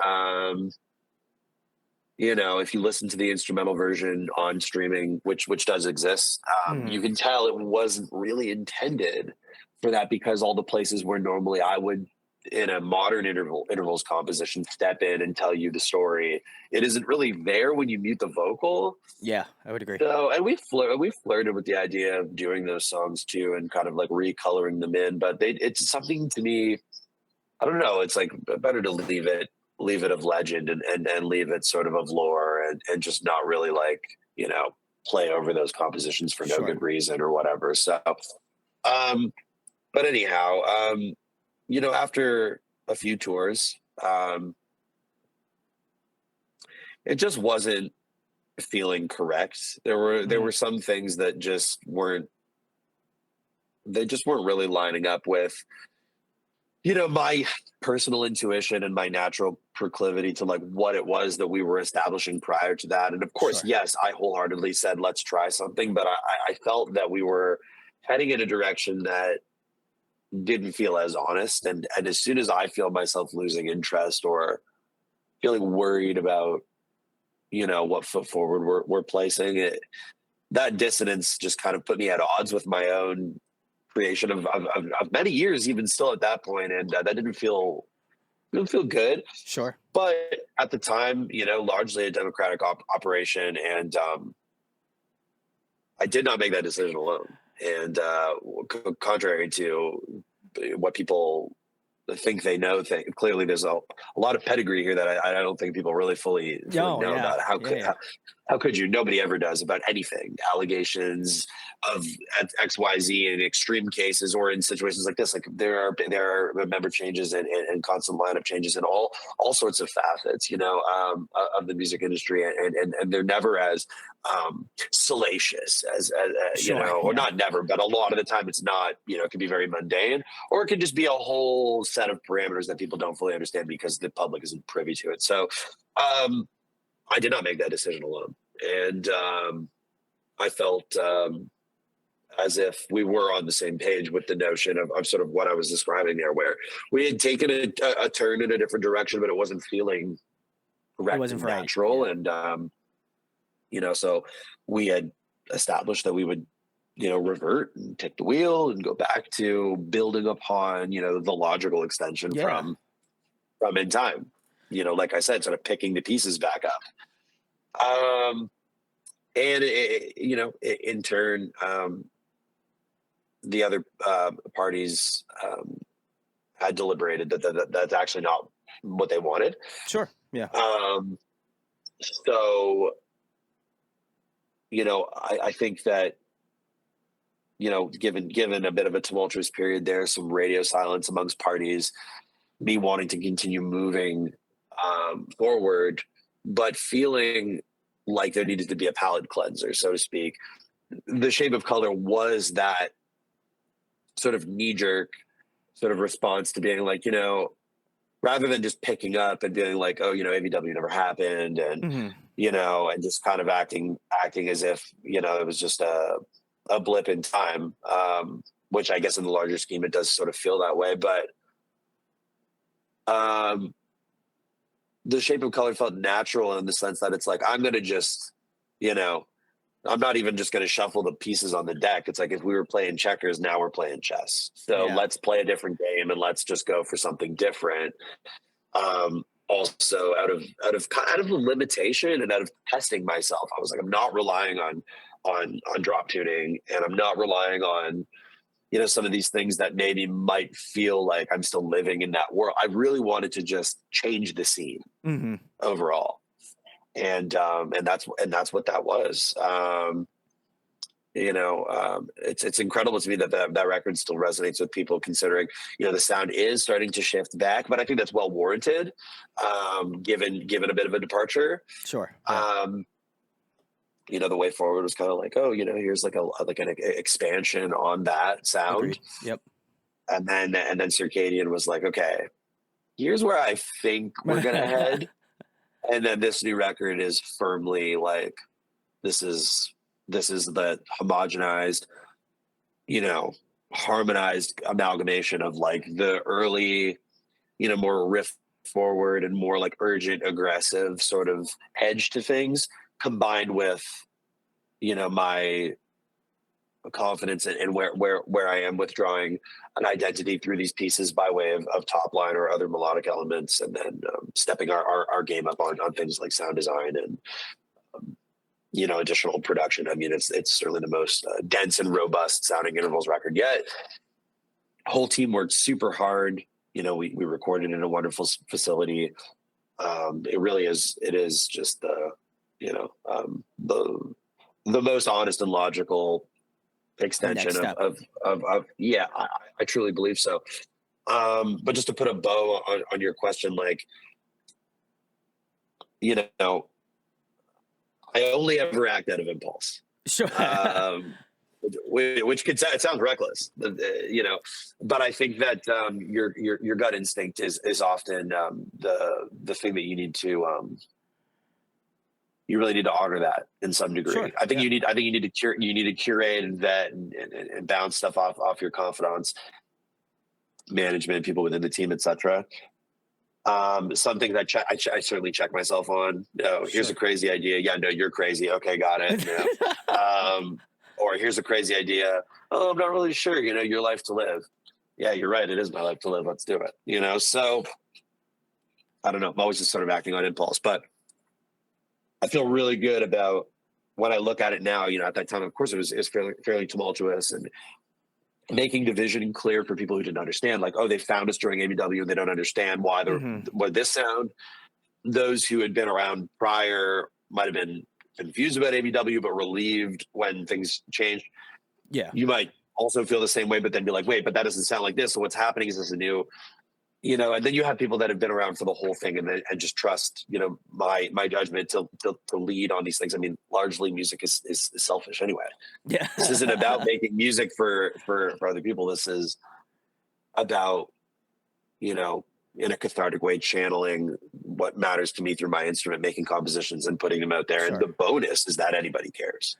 If you listen to the instrumental version on streaming, which does exist,
Mhm.
you can tell it wasn't really intended for that, because all the places where normally I would, in a modern intervals composition, step in and tell you the story, it isn't really there when you mute the vocal.
Yeah, I would agree.
So, and we flirted with the idea of doing those songs too, and kind of like recoloring them in. But it's something to me. I don't know. It's like better to leave it of legend, and leave it sort of lore, and just not really like, play over those compositions for no
Sure.
good reason or whatever. So, um, but anyhow, after a few tours, it just wasn't feeling correct. There were
Mhm.
some things that just weren't really lining up with, my personal intuition and my natural proclivity to like what it was that we were establishing prior to that. And of course,
Sure.
yes, I wholeheartedly said let's try something, but I felt that we were heading in a direction that didn't feel as honest. And as soon as I feel myself losing interest or feeling worried about, what foot forward we're placing, that dissonance just kind of put me at odds with my own creation of many years, even still at that point, and that didn't feel good.
Sure.
But at the time, largely a democratic operation, and I did not make that decision alone. And contrary to what people think they know, clearly there's a lot of pedigree here that I don't think people really fully
Oh
know
yeah.
about. How
Yeah.
could
Yeah.
how could you? Nobody ever does about anything. Allegations of XYZ in extreme cases, or in situations like this. Like there are member changes, and constant lineup changes in all sorts of facets, of the music industry, and they're never as salacious as
Sure.
or
Yeah.
not never, but a lot of the time it's not. It can be very mundane, or it can just be a whole set of parameters that people don't fully understand because the public isn't privy to it. So um, I did not make that decision alone. And I felt as if we were on the same page with the notion of sort of what I was describing there, where we had taken a turn in a different direction, but it wasn't feeling
It
correct
wasn't
and
right.
natural.
Yeah.
And, so we had established that we would, revert and take the wheel and go back to building upon, the logical extension
Yeah.
from from In Time. Like I said, sort of picking the pieces back up. Um, and in turn, the other parties had deliberated that's actually not what they wanted.
Sure. Yeah.
Um, so I think that given a bit of a tumultuous period there, some radio silence amongst parties, me wanting to continue moving forward, but feeling like there needed to be a palate cleanser, so to speak. The Shape of Color was that sort of knee jerk sort of response to being like, rather than just picking up and being like, oh, AVW never happened, and
Hmm.
and just kind of acting as if it was just a blip in time, which I guess in the larger scheme it does sort of feel that way, but um, the Shape of Color felt natural in the sense that it's like I'm gonna just, you know, I'm not even just gonna shuffle the pieces on the deck. It's like if we were playing checkers, now we're playing chess. So
Yeah.
let's play a different game and let's just go for something different. Also, out of limitation and out of testing myself, I was like, I'm not relying on drop tuning, and I'm not relying on some of these things that maybe might feel like I'm still living in that world. I really wanted to just change the scene
Hmm.
overall, and that's what that was. It's incredible to me that record still resonates with people, considering the sound is starting to shift back, but I think that's well warranted, given a bit of a departure.
Sure. Yeah.
Um, the way forward was kind of like, oh, here's like an expansion on that sound,
Agreed. Yep.
and then Circadian was like, okay, here's where I think we're gonna head, and then this new record is firmly like, this is the homogenized, you know, harmonized amalgamation of like the early, more riff forward and more like urgent, aggressive sort of edge to things, combined with, my confidence in where I am withdrawing an identity through these pieces by way of top line or other melodic elements, and then stepping our game up on things like sound design and additional production. I mean, it's certainly the most dense and robust sounding intervals record yet. Whole team worked super hard. We recorded in a wonderful facility. It really is. It is just the most honest and logical
Next
extension of
step.
yeah. I truly believe so. But just to put a bow on your question, like, you know, I only ever act out of impulse.
Sure.
Um, which it sounds reckless, but I think that your gut instinct is often the thing that you really need to honor that in some degree.
Sure.
I think
Yeah.
you need to curate and vet and bounce stuff off your confidants, management, people within the team, etc. Some things I certainly check myself on. No, here's a
Sure.
crazy idea. Yeah, no, you're crazy. Okay, got it. Or here's a crazy idea. Oh, I'm not really sure. Your life to live. Yeah, you're right. It is my life to live. Let's do it. So I don't know. I'm always just sort of acting on impulse, but I feel really good about when I look at it now. At that time, of course, it was fairly tumultuous, and making division clear for people who didn't understand. Like, oh, they found us during ABW and they don't understand why
Hmm.
what this sound. Those who had been around prior might have been confused about ABW, but relieved when things changed.
Yeah.
You might also feel the same way, but then be like, wait, but that doesn't sound like this. So what's happening? Is this a new, and then you have people that have been around for the whole thing, and just trust, my judgment to lead on these things. I mean, largely music is selfish anyway. This isn't about
Yeah.
making music for other people. This is about, you know, in a cathartic way, channeling what matters to me through my instrument, making compositions and putting them out there. And
Sure.
the bonus is that anybody cares.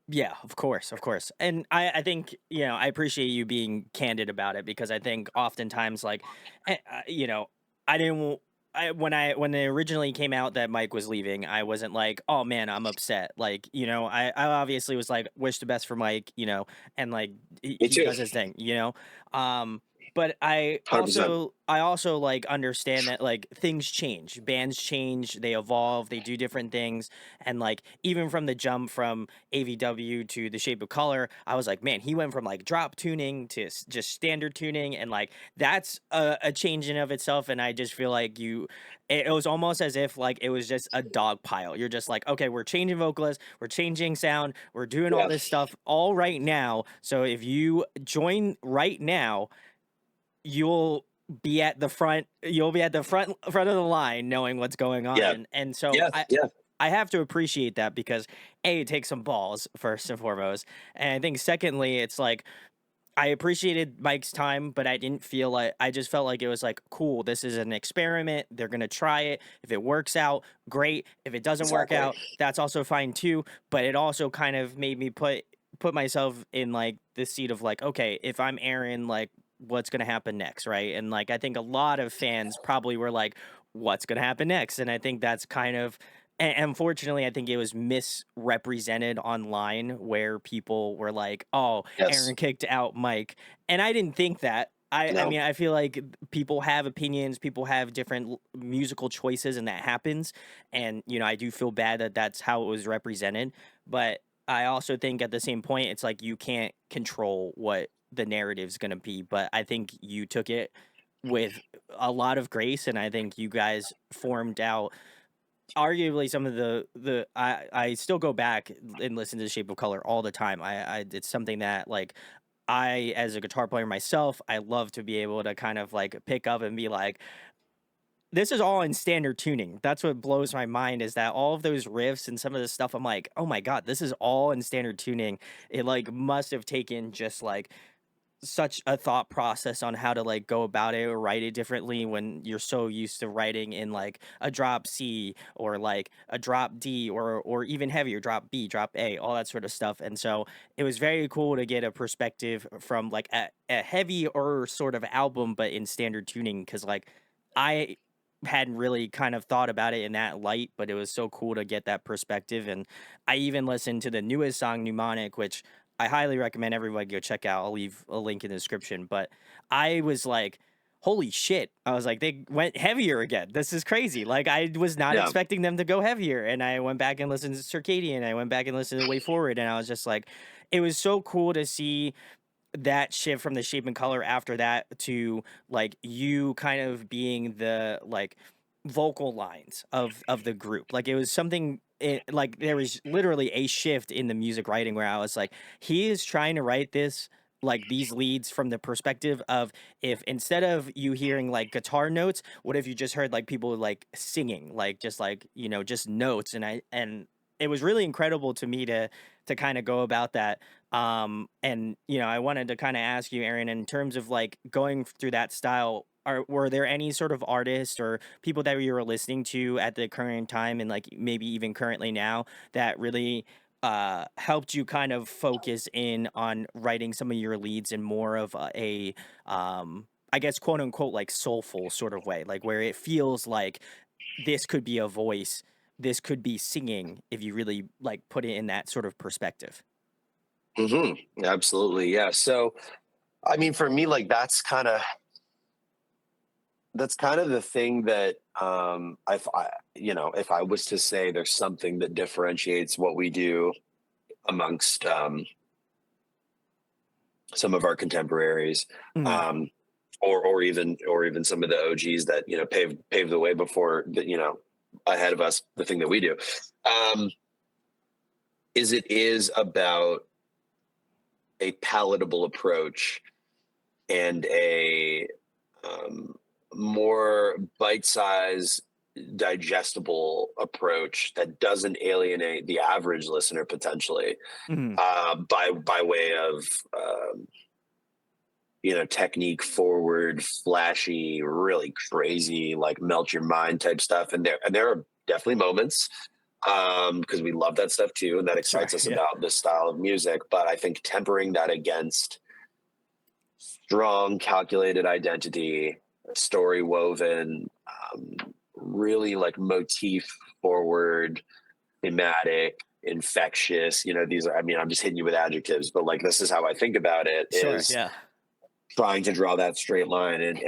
Yeah, of course, of course. And I think, I appreciate you being candid about it, because I think oftentimes, like, I didn't, when it originally came out that Mike was leaving, I wasn't like, oh man, I'm upset. Like, I obviously was like, wish the best for Mike, and like,
Me
he
too.
does his thing. Um, But I
100%.
also I also, like, understand that, like, things change, bands change, they evolve, they do different things, and, like, even from the jump from AVW to The Shape of Color, I was like, "Man, he went from, like, drop tuning to just standard tuning," and, like, that's a change in of itself, and I just feel like it was almost as if, like, it was just a dog pile. You're just like, "Okay, we're changing vocalists, we're changing sound, we're doing all
Yeah.
this stuff all right now, so if you join right now, you'll you'll be at the front of the line knowing what's going on,
Yeah.
and so
Yeah. Yeah.
I have to appreciate that because A, it takes some balls first and foremost, and I think secondly, it's like I appreciated Mike's time, but I didn't feel like I just felt like it was like, cool, this is an experiment. They're gonna try it. If it works out, great. If it doesn't work
Exactly.
out, that's also fine too. But it also kind of made me put myself in like the seat of like, okay, if I'm Aaron, like what's gonna happen next, right? And like I think a lot of fans probably were like, what's gonna happen next? And I think that's kind of and unfortunately, I think it was misrepresented online where people were like, "Oh,
Yes.
Aaron kicked out Mike," and I didn't think that. I
No.
mean, I feel like people have opinions, people have different musical choices, and that happens. And I do feel bad that that's how it was represented. But I also think at the same point, it's like you can't control what the narrative's going to be. But I think you took it with a lot of grace, and I think you guys formed out arguably some of I still go back and listen to the Shape of Color all the time. I it's something that like I as a guitar player myself, I love to be able to kind of like pick up and be like, this is all in standard tuning. That's what blows my mind is that all of those riffs and some of the stuff I'm like, oh my god, this is all in standard tuning. It like must have taken just like such a thought process on how to like go about it or write it differently when you're so used to writing in like a drop C or like a drop D or even heavier drop B, drop A, all that sort of stuff. And so it was very cool to get a perspective from like a heavy or sort of album, but in standard tuning because like I hadn't really kind of thought about it in that light, but it was so cool to get that perspective. And I even listened to the newest song, Mnemonic, which I highly recommend everybody go check out. I'll leave a link in the description. But I was like, holy shit. I was like, they went heavier again. This is crazy. Like, I was not
Yeah.
expecting them to go heavier. And I went back and listened to Circadian. I went back and listened to Way Forward. And I was just like, it was so cool to see that shift from the shape and color after that to like you kind of being the like vocal lines of the group. Like it was something like there was literally a shift in the music writing where I was like, he is trying to write this like these leads from the perspective of if instead of you hearing like guitar notes, what if you just heard like people like singing, like just like, just notes. And it was really incredible to me to kind of go about that. And I wanted to kind of ask you, Aaron, in terms of like going through that style, were there any sort of artists or people that you were listening to at the current time and like maybe even currently now that really helped you kind of focus in on writing some of your leads in more of I guess quote unquote like soulful sort of way, like where it feels like this could be a voice, this could be singing if you really like put it in that sort of perspective.
Absolutely. Yeah. So, I mean, for me, like that's kind of the thing that if I was to say there's something that differentiates what we do amongst some of our contemporaries,
Mhm.
um, or even some of the OGs that paved the way before that, ahead of us, the thing that we do, um, is it is about a palatable approach and a um, more bite-sized, digestible approach that doesn't alienate the average listener potentially,
Mhm.
by way of technique forward, flashy, really crazy, like melt your mind type stuff. And there are definitely moments, because we love that stuff too, and that
Sure.
excites us
Yeah.
about this style of music. But I think tempering that against strong, calculated identity, story woven, really like motif forward, thematic, infectious. These are, I mean, I'm just hitting you with adjectives, but like this is how I think about it
Sure.
is
Yeah.
trying to draw that straight line, and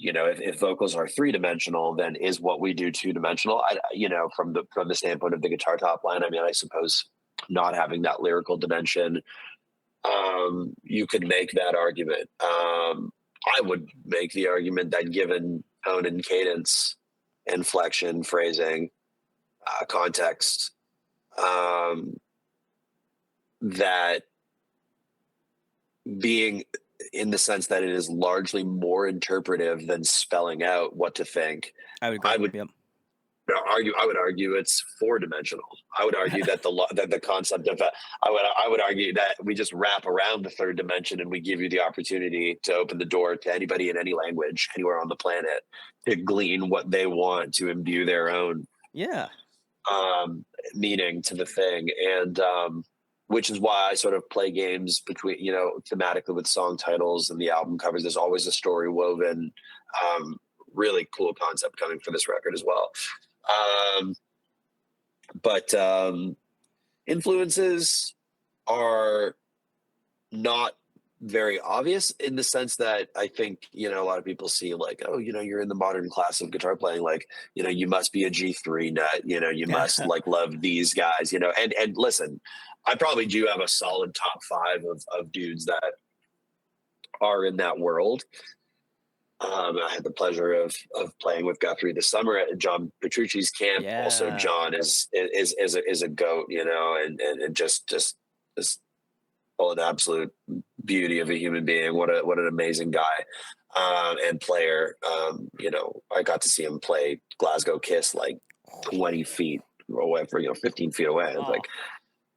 if vocals are three-dimensional, then is what we do two-dimensional? From the standpoint of the guitar top line, I mean, I suppose not having that lyrical dimension, you could make that argument. I would make the argument that given tone and cadence, inflection, phrasing, context, um, that being in the sense that it is largely more interpretive than spelling out what to think.
I would agree.
I would
Yep.
argue it's four-dimensional. I would argue that the concept of I would argue that we just wrap around the third dimension and we give you the opportunity to open the door to anybody in any language anywhere on the planet to glean what they want, to imbue their own
Yeah.
meaning to the thing, and which is why I sort of play games between, thematically with song titles and the album covers. There's always a story woven. Really cool concept coming for this record as well. But influences are not very obvious in the sense that I think, a lot of people see like, oh, you're in the modern class of guitar playing, like, you must be a G3 nut, you must like love these guys, and listen, I probably do have a solid top five of dudes that are in that world. I had the pleasure of playing with Guthrie this summer at John Petrucci's camp. Also,
Yeah.
John is a goat, and just oh, an absolute beauty of a human being. What an amazing guy, and player. I got to see him play Glasgow Kiss like 20 feet away, 15 feet away. I was
Oh,
like,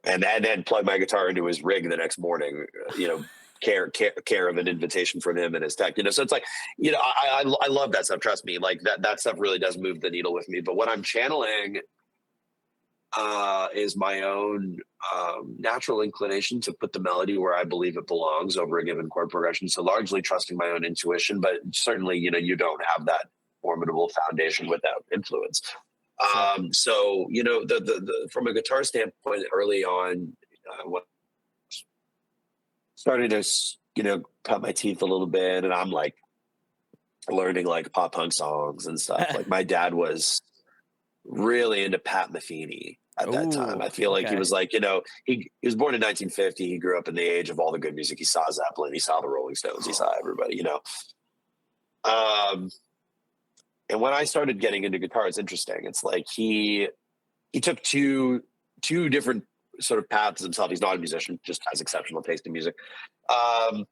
and then plug my guitar into his rig the next morning. Care of an invitation from him and his tech. So it's like, I love that stuff. Trust me, like that stuff really does move the needle with me. But what I'm channeling is my own natural inclination to put the melody where I believe it belongs over a given chord progression. So largely trusting my own intuition, but certainly, you don't have that formidable foundation without influence.
sure.
So the from a guitar standpoint, early on, when started to cut my teeth a little bit, and I'm like learning like pop punk songs and stuff. Like my dad was really into Pat Metheny at that time.
Ooh,
I feel like he
okay.
was like, he was born in 1950. He grew up in the age of all the good music. He saw Zeppelin, he saw the Rolling Stones, he saw everybody. Um, and when I started getting into guitar, it's interesting. It's like he took two different sort of paths himself. He's not a musician, just has exceptional taste in music. Um,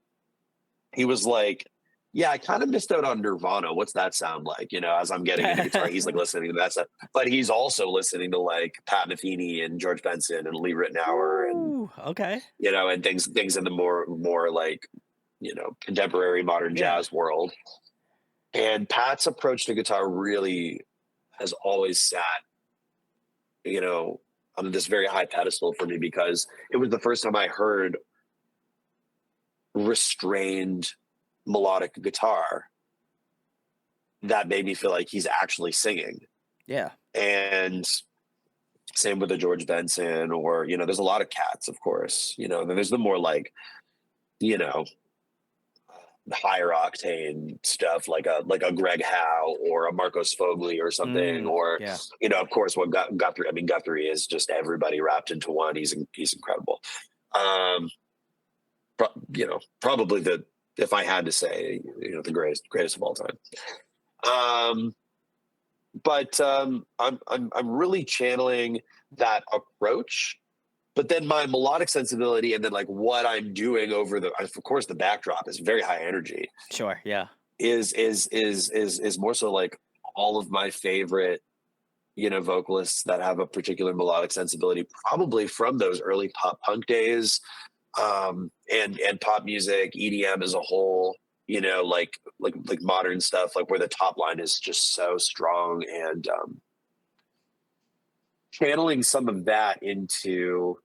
he was like, yeah, I kind of missed out on Nirvana. What's that sound like? As I'm getting into guitar, he's like listening to that stuff, but he's also listening to like Pat Metheny and George Benson and Lee Ritenour, and
Ooh, okay.
and things in the more like contemporary modern
Yeah.
jazz world. And Pat's approach to guitar really has always sat, you know, on this very high pedestal for me, because it was the first time I heard restrained melodic guitar that made me feel like he's actually singing.
Yeah.
And same with the George Benson, or there's a lot of cats, of course. Then there's the more like you know higher octane stuff, like a Greg Howe or a Marcos Fogli or something, or
Yeah.
of course what Guthrie. I mean, Guthrie is just everybody wrapped into one. He's incredible. Um, probably the, if I had to say, the greatest of all time. Um, but I'm really channeling that approach. But then my melodic sensibility, and then like what I'm doing over of course, the backdrop is very high energy.
Sure. Yeah.
Is more so like all of my favorite, vocalists that have a particular melodic sensibility, probably from those early pop punk days, and pop music, EDM as a whole. Like modern stuff, like where the top line is just so strong, and channeling some of that into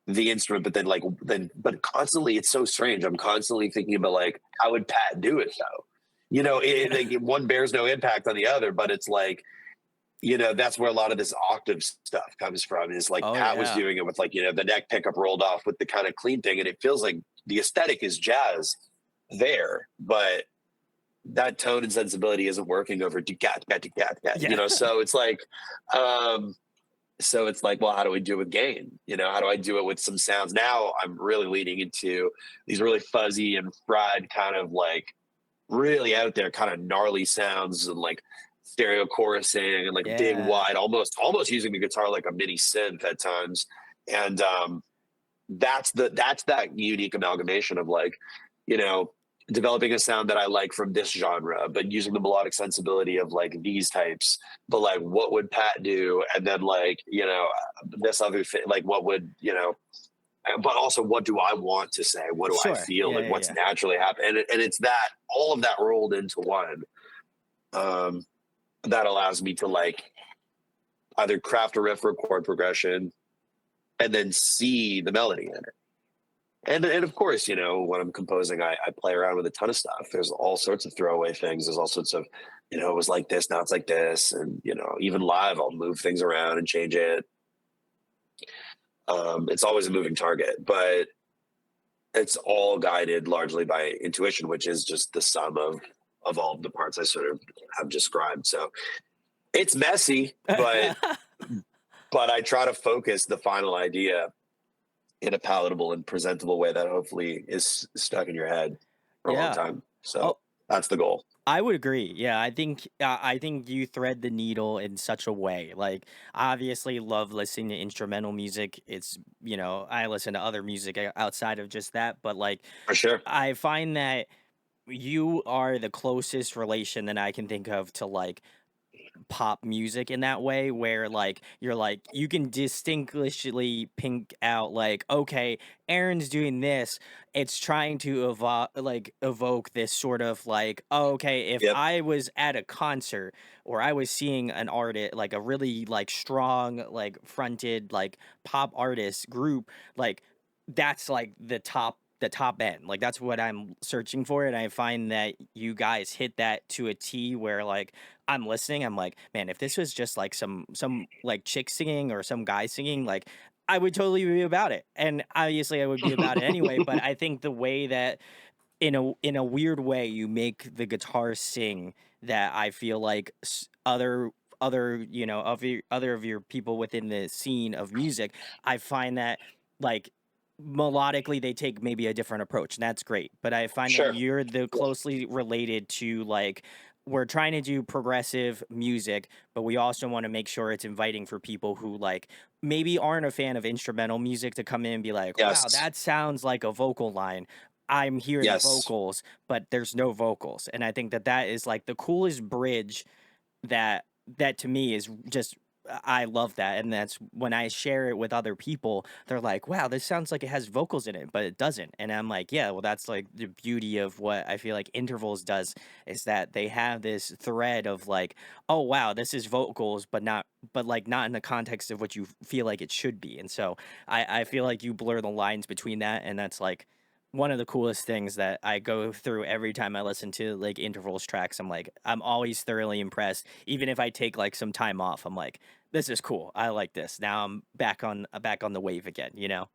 the instrument. But but constantly, it's so strange. I'm constantly thinking about like, how would Pat do it though?
Yeah.
One bears no impact on the other, but it's like, that's where a lot of this octave stuff comes from, is like
Oh
Pat was
yeah.
doing it with like, the neck pickup rolled off with the kind of clean thing. And it feels like the aesthetic is jazz, there, but that tone and sensibility isn't working over cat cat cat cat,
Yeah.
so it's like, um so it's like, well, how do we do it with gain? How do I do it with some sounds? Now I'm really leaning into these really fuzzy and fried kind of like really out there kind of gnarly sounds and like stereo chorusing and like big
Yeah.
wide, almost using the guitar like a mini synth at times. And that's that unique amalgamation of like, you know, developing a sound that I like from this genre, but using the melodic sensibility of like these types. But like, what would Pat do? And then like, this other thing, like what would, but also what do I want to say? What do I
Sure.
feel?
Yeah,
Like
yeah,
what's
yeah.
naturally happening? And it's that all of that rolled into one, um, that allows me to like either craft a riff or a chord progression and then see the melody in it. And of course, when I'm composing, I play around with a ton of stuff. There's all sorts of throwaway things. There's all sorts of, it was like this, now it's like this. And, even live, I'll move things around and change it. It's always a moving target, but it's all guided largely by intuition, which is just the sum of all of the parts I sort of have described. So it's messy, but I try to focus the final idea in a palatable and presentable way that hopefully is stuck in your head for a long
Yeah.
time. So
Oh,
that's the goal.
I would agree. Yeah, I think you thread the needle in such a way. Like, I obviously love listening to instrumental music. I listen to other music outside of just that, but like
For sure.
I find that you are the closest relation that I can think of to like pop music in that way where like you're like you can distinctly pink out like, okay, Aaron's doing this, it's trying to evoke this sort of like, oh, okay, if
Yep.
I was at a concert or I was seeing an artist like a really like strong like fronted like pop artist group, like that's like the top end, like that's what I'm searching for, and I find that you guys hit that to a T where like I'm listening, I'm like, man, if this was just like some like chick singing or some guy singing, like I would totally be about it. And obviously I would be about it anyway, but I think the way that in a weird way you make the guitar sing, that I feel like other other of your people within the scene of music, I find that like melodically they take maybe a different approach, and that's great. But I find that
Sure.
you're the closely related to like we're trying to do progressive music, but we also want to make sure it's inviting for people who like maybe aren't a fan of instrumental music to come in and be like, wow,
Yes.
that sounds like a vocal line. I'm hearing
Yes.
vocals, but there's no vocals. And I think that that is like the coolest bridge that to me is just I love that. And that's when I share it with other people, they're like, wow, this sounds like it has vocals in it, but it doesn't. And I'm like, yeah, well, that's like the beauty of what I feel like intervals does, is that they have this thread of like, oh wow, this is vocals, but like not in the context of what you feel like it should be. And so I feel like you blur the lines between that, and that's like one of the coolest things that I go through every time I listen to like intervals tracks. I'm like, I'm always thoroughly impressed. Even if I take like some time off, I'm like, this is cool. I like this. Now I'm back on the wave again, you know?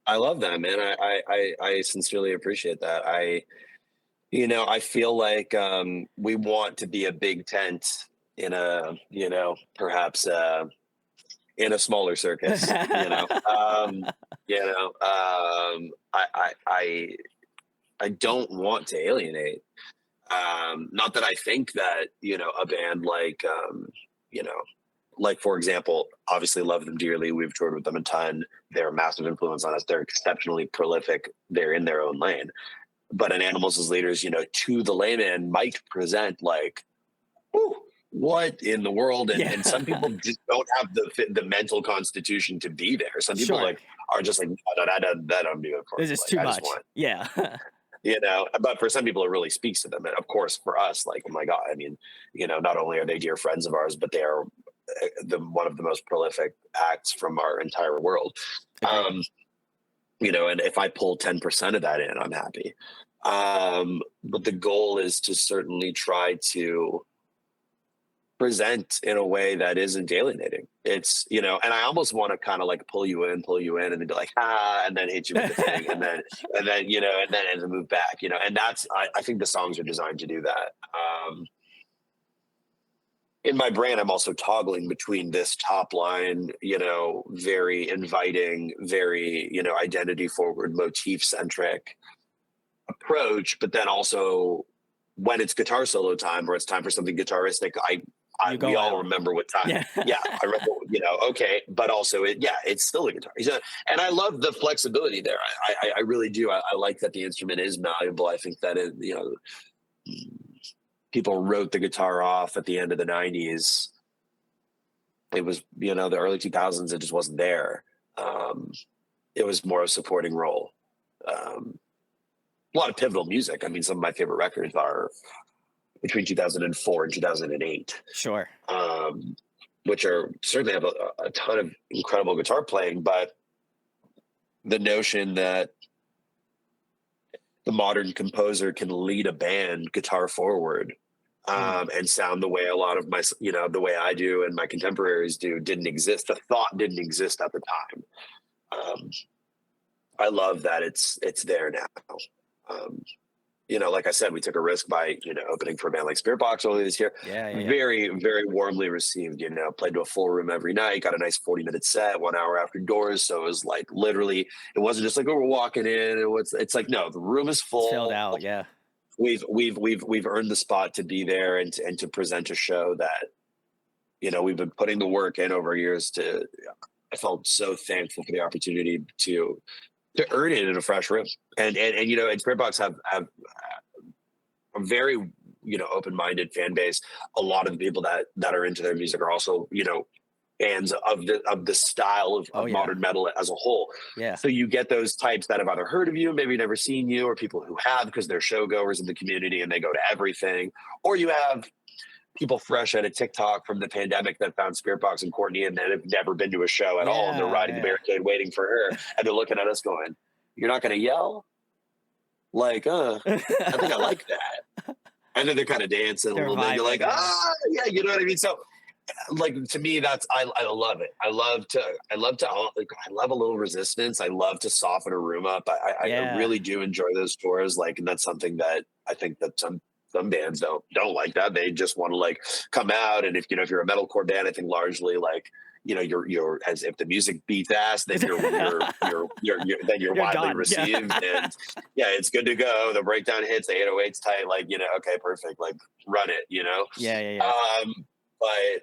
I love that, man. I sincerely appreciate that. I feel like, we want to be a big tent in a, perhaps, in a smaller circus, I don't want to alienate. Not that I think that, a band like, you know, like for example, obviously love them dearly. We've toured with them a ton. They're a massive influence on us. They're exceptionally prolific. They're in their own lane. But an Animals as Leaders, to the layman might present like, "Whew, what in the world?" And some
Yeah.
people just don't have the mental constitution to be there. Some people
Sure.
like are just like, no, that don't do it for
This
me.
is
Like
too
I just
much.
want,
Yeah.
but for some people it really speaks to them. And of course for us, like, oh my God, I mean, not only are they dear friends of ours, but they are, one of the most prolific acts from our entire world.
Agreed.
um and if I pull 10% of that in, I'm happy. But the goal is to certainly try to present in a way that isn't alienating. It's, and I almost want to kind of like pull you in and then be like, and then hit you with the thing. And then move back, and I think the songs are designed to do that. In my brain, I'm also toggling between this top line, very inviting, very, identity forward, motif centric approach, but then also when it's guitar solo time or it's time for something guitaristic,
You
we
go
all
out.
remember what time.
Yeah.
Yeah, I remember. Okay, but also it's still a guitar. And I love the flexibility there. I really do. I like that the instrument is malleable. I think that people wrote the guitar off at the end of the '90s. It was the early 2000s. It just wasn't there. It was more a supporting role. A lot of pivotal music. I mean, some of my favorite records are between 2004 and 2008,
Sure.
which are certainly have a ton of incredible guitar playing, but the notion that the modern composer can lead a band guitar forward
Mm.
and sound the way a lot of the way I do and my contemporaries do didn't exist. The thought didn't exist at the time. I love that it's there now. Like I said, we took a risk by, opening for a band like Spirit Box earlier this year.
Yeah, yeah, yeah.
Very, very warmly received, played to a full room every night, got a nice 40-minute set, 1 hour after doors. So it was like literally, it wasn't just like, oh, we're walking in. It's like, no, the room is
It's filled
full.
out, yeah.
We've earned the spot to be there and to present a show that, we've been putting the work in over years I felt so thankful for the opportunity to earn it in a fresh room. And Spirit Box have a very open-minded fan base. A lot of the people that are into their music are also fans of the style of,
Oh, yeah.
modern metal as a whole.
Yeah.
So you get those types that have either heard of you, maybe never seen you, or people who have because they're showgoers in the community and they go to everything. Or you have people fresh out of TikTok from the pandemic that found Spirit Box and Courtney and that have never been to a show at all, and they're
Yeah,
riding the
yeah.
barricade waiting for her, and they're looking at us going, "You're not going to yell?" Like, I think I like that. And then they're kind of dancing a
They're
little bit. You're like,
vibing, yeah.
yeah, you know what I mean? So, like, to me, I love it. I love a little resistance. I love to soften a room up. I
Yeah.
really do enjoy those tours. Like, and that's something that I think that some bands don't like that. They just want to like come out. And if you're a metalcore band, I think largely like, you're as if the music beats ass, then you're
You're
widely
done. Yeah.
received, and yeah, it's good to go. The breakdown hits, the 808's tight, like okay, perfect, like run it,
Yeah, yeah, yeah.
but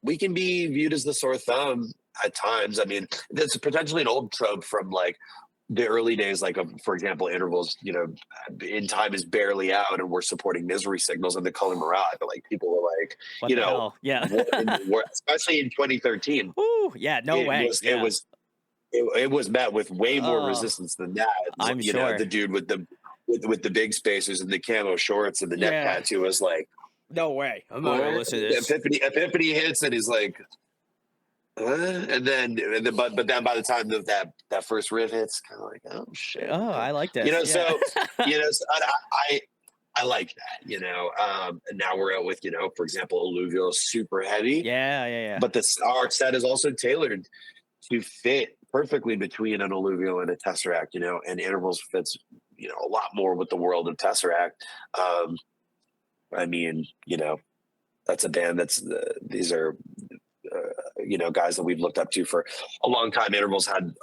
we can be viewed as the sore thumb at times. I mean, that's potentially an old trope from like the early days, like for example, Intervals, in time is barely out, and we're supporting Misery Signals and the Color Mirage. But like people were like,
What the hell? Yeah.
what in the world, especially in 2013,
Ooh, yeah, no
it
way.
was it
Yeah.
was it was met with way more
Oh,
resistance than that.
I'm sure.
The dude with the big spacers and the camo shorts and the neck
Yeah.
tattoo was like,
No way. I'm not gonna
what?
listen to this.
Epiphany hits and he's like, but then by the time that first riff hits, kind of like, oh shit,
Oh,
okay.
I like this. Yeah.
So so I like that, and now we're out with, for example, Alluvial is super heavy,
Yeah, yeah, yeah.
but our set is also tailored to fit perfectly between an Alluvial and a Tesseract, and Intervals fits, a lot more with the world of Tesseract. I mean, that's a band these are guys that we've looked up to for a long time. Intervals had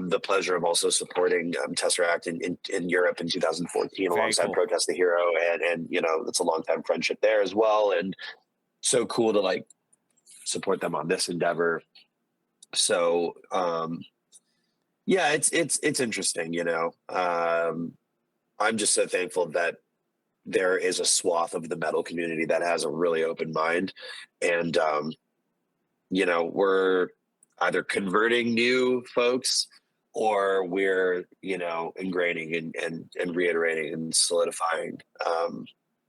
the pleasure of also supporting Tesseract in Europe in 2014
Very
alongside
cool.
Protest the Hero, and it's a long time friendship there as well, and so cool to like support them on this endeavor. So yeah, it's interesting. I'm just so thankful that there is a swath of the metal community that has a really open mind, and we're either converting new folks or we're, ingraining and reiterating and solidifying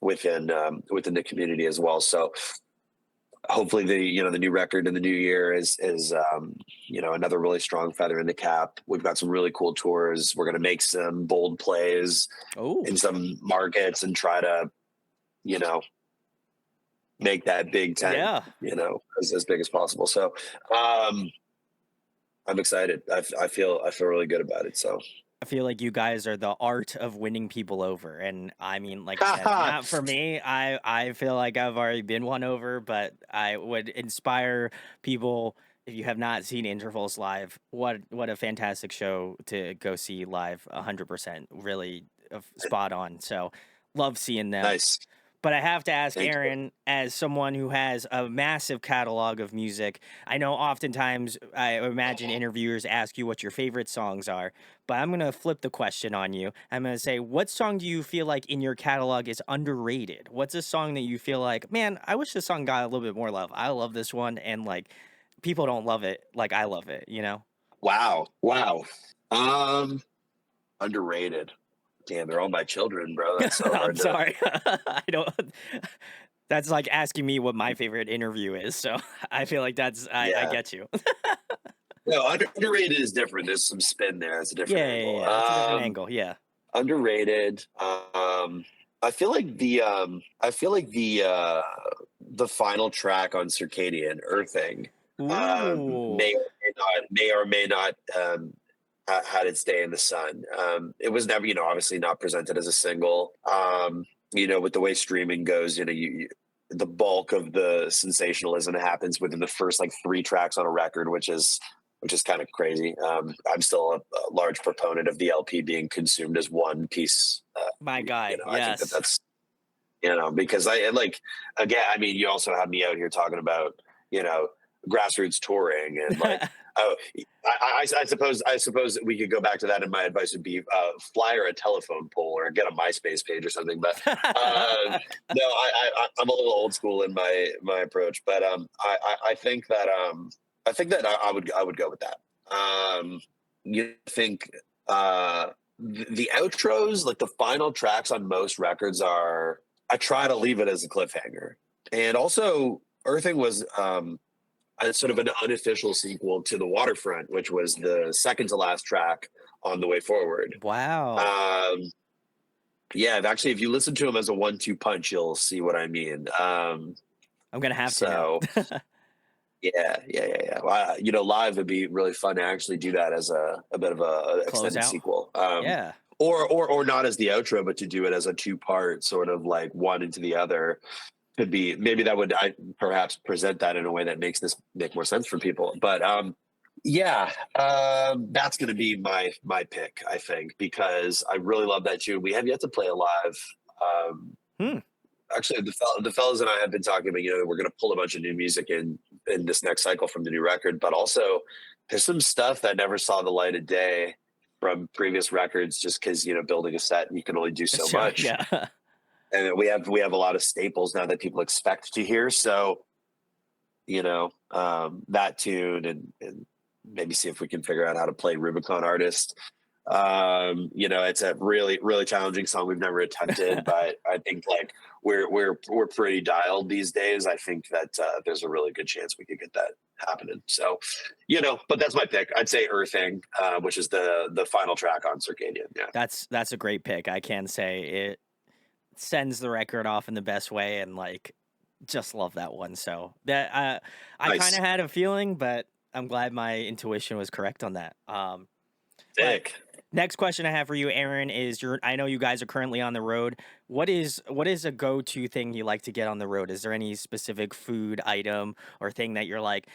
within the community as well. So hopefully the new record in the new year is another really strong feather in the cap. We've got some really cool tours. We're going to make some bold plays
Oh,
in some markets and try to, make that Big Ten,
Yeah.
as big as possible. So um, I'm excited. I feel really good about it. So
I feel like you guys are the art of winning people over, and I mean, like I said, not for me. I feel like I've already been won over, but I would inspire people. If you have not seen Intervals live, what a fantastic show to go see live. 100%, really spot on. So love seeing them.
nice.
But I have to ask
Thank you.
Aaron, as someone who has a massive catalog of music, I know oftentimes I imagine interviewers ask you what your favorite songs are, but I'm going to flip the question on you. I'm going to say, what song do you feel like in your catalog is underrated? What's a song that you feel like, man, I wish this song got a little bit more love? I love this one, and like people don't love it like I love it, you know?
Wow. Wow. Um, Underrated. Damn, they're all my children, bro. That's so
I'm
hard to.
sorry. I don't. That's like asking me what my favorite interview is. So I feel like I
Yeah.
get you.
No, underrated is different. There's some spin there. It's a different
Yeah, yeah,
angle.
yeah. It's a different angle. Yeah.
Underrated. I feel like the final track on Circadian Earthing
Ooh.
may or may not had its day in the sun. It was never, obviously not presented as a single. With the way streaming goes, the bulk of the sensationalism happens within the first like three tracks on a record, which is kind of crazy. I'm still a large proponent of the LP being consumed as one piece.
My guy.
I think that
Yes.
that's because I like, again, I mean, you also have me out here talking about, you know, grassroots touring and like, oh, I suppose we could go back to that. And my advice would be flyer a telephone pole or get a MySpace page or something. But no, I'm a little old school in my approach. But I think that I would go with that. You think the outros, like the final tracks on most records, I try to leave it as a cliffhanger. And also, Earthing was a sort of an unofficial sequel to The Waterfront, which was the second to last track on The Way Forward.
Wow.
Um, yeah, actually, if you listen to them as a 1-2 punch, you'll see what I mean.
I'm gonna have to now.
So yeah, yeah, yeah, yeah. Well, live would be really fun to actually do that as a bit of a
Close
extended
out.
sequel.
Yeah.
Or not as the outro, but to do it as a two-part, sort of like one into the other. Could be, maybe that would I perhaps present that in a way that make more sense for people. But yeah, that's going to be my pick, I think, because I really love that tune. We have yet to play it live. Um,
Hmm.
Actually, the fellas and I have been talking about, we're going to pull a bunch of new music in this next cycle from the new record, but also there's some stuff that never saw the light of day from previous records, just because building a set, you can only do so
Sure.
much,
Yeah.
and we have a lot of staples now that people expect to hear. So that tune, and maybe see if we can figure out how to play Rubicon Artist. It's a really really challenging song we've never attempted, but I think like we're pretty dialed these days. I think that there's a really good chance we could get that happening. So but that's my pick. I'd say Earthing, which is the final track on Circadian. Yeah.
That's a great pick. I can say it sends the record off in the best way, and like just love that one. So that I kind
Nice.
of had a feeling, but I'm glad my intuition was correct on that. But
Sick.
next question I have for you, Aaron, is I know you guys are currently on the road. What is a go-to thing you like to get on the road? Is there any specific food item or thing that you're like,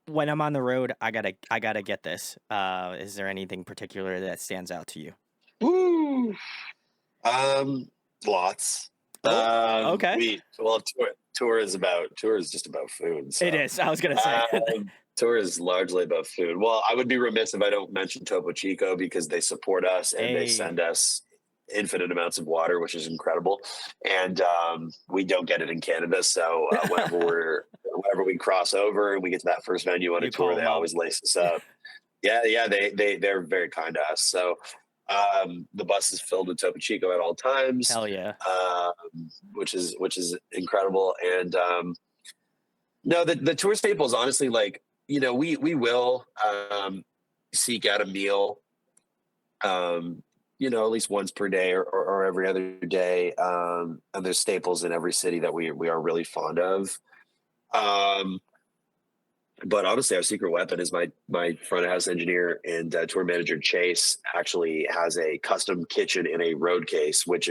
when I'm on the road, I gotta get this? Is there anything particular that stands out to you?
Woo. Um, Lots.
Oh, okay.
Tour is just about food.
It
So
is. I was gonna say.
tour is largely about food. Well, I would be remiss if I don't mention Topo Chico, because they support us and they
Hey,
send us infinite amounts of water, which is incredible. And we don't get it in Canada. So whenever we cross over and we get to that first venue on a
you
tour,
call
they
them up.
always lace us up. Yeah, yeah, they're very kind to us. So the bus is filled with Topo Chico at all times,
Hell yeah.
which is incredible. And no, the tour staples, honestly, like we will seek out a meal, um, at least once per day or every other day. And there's staples in every city that we are really fond of. Um, but honestly, our secret weapon is my front of house engineer and tour manager Chase actually has a custom kitchen in a road case,
What?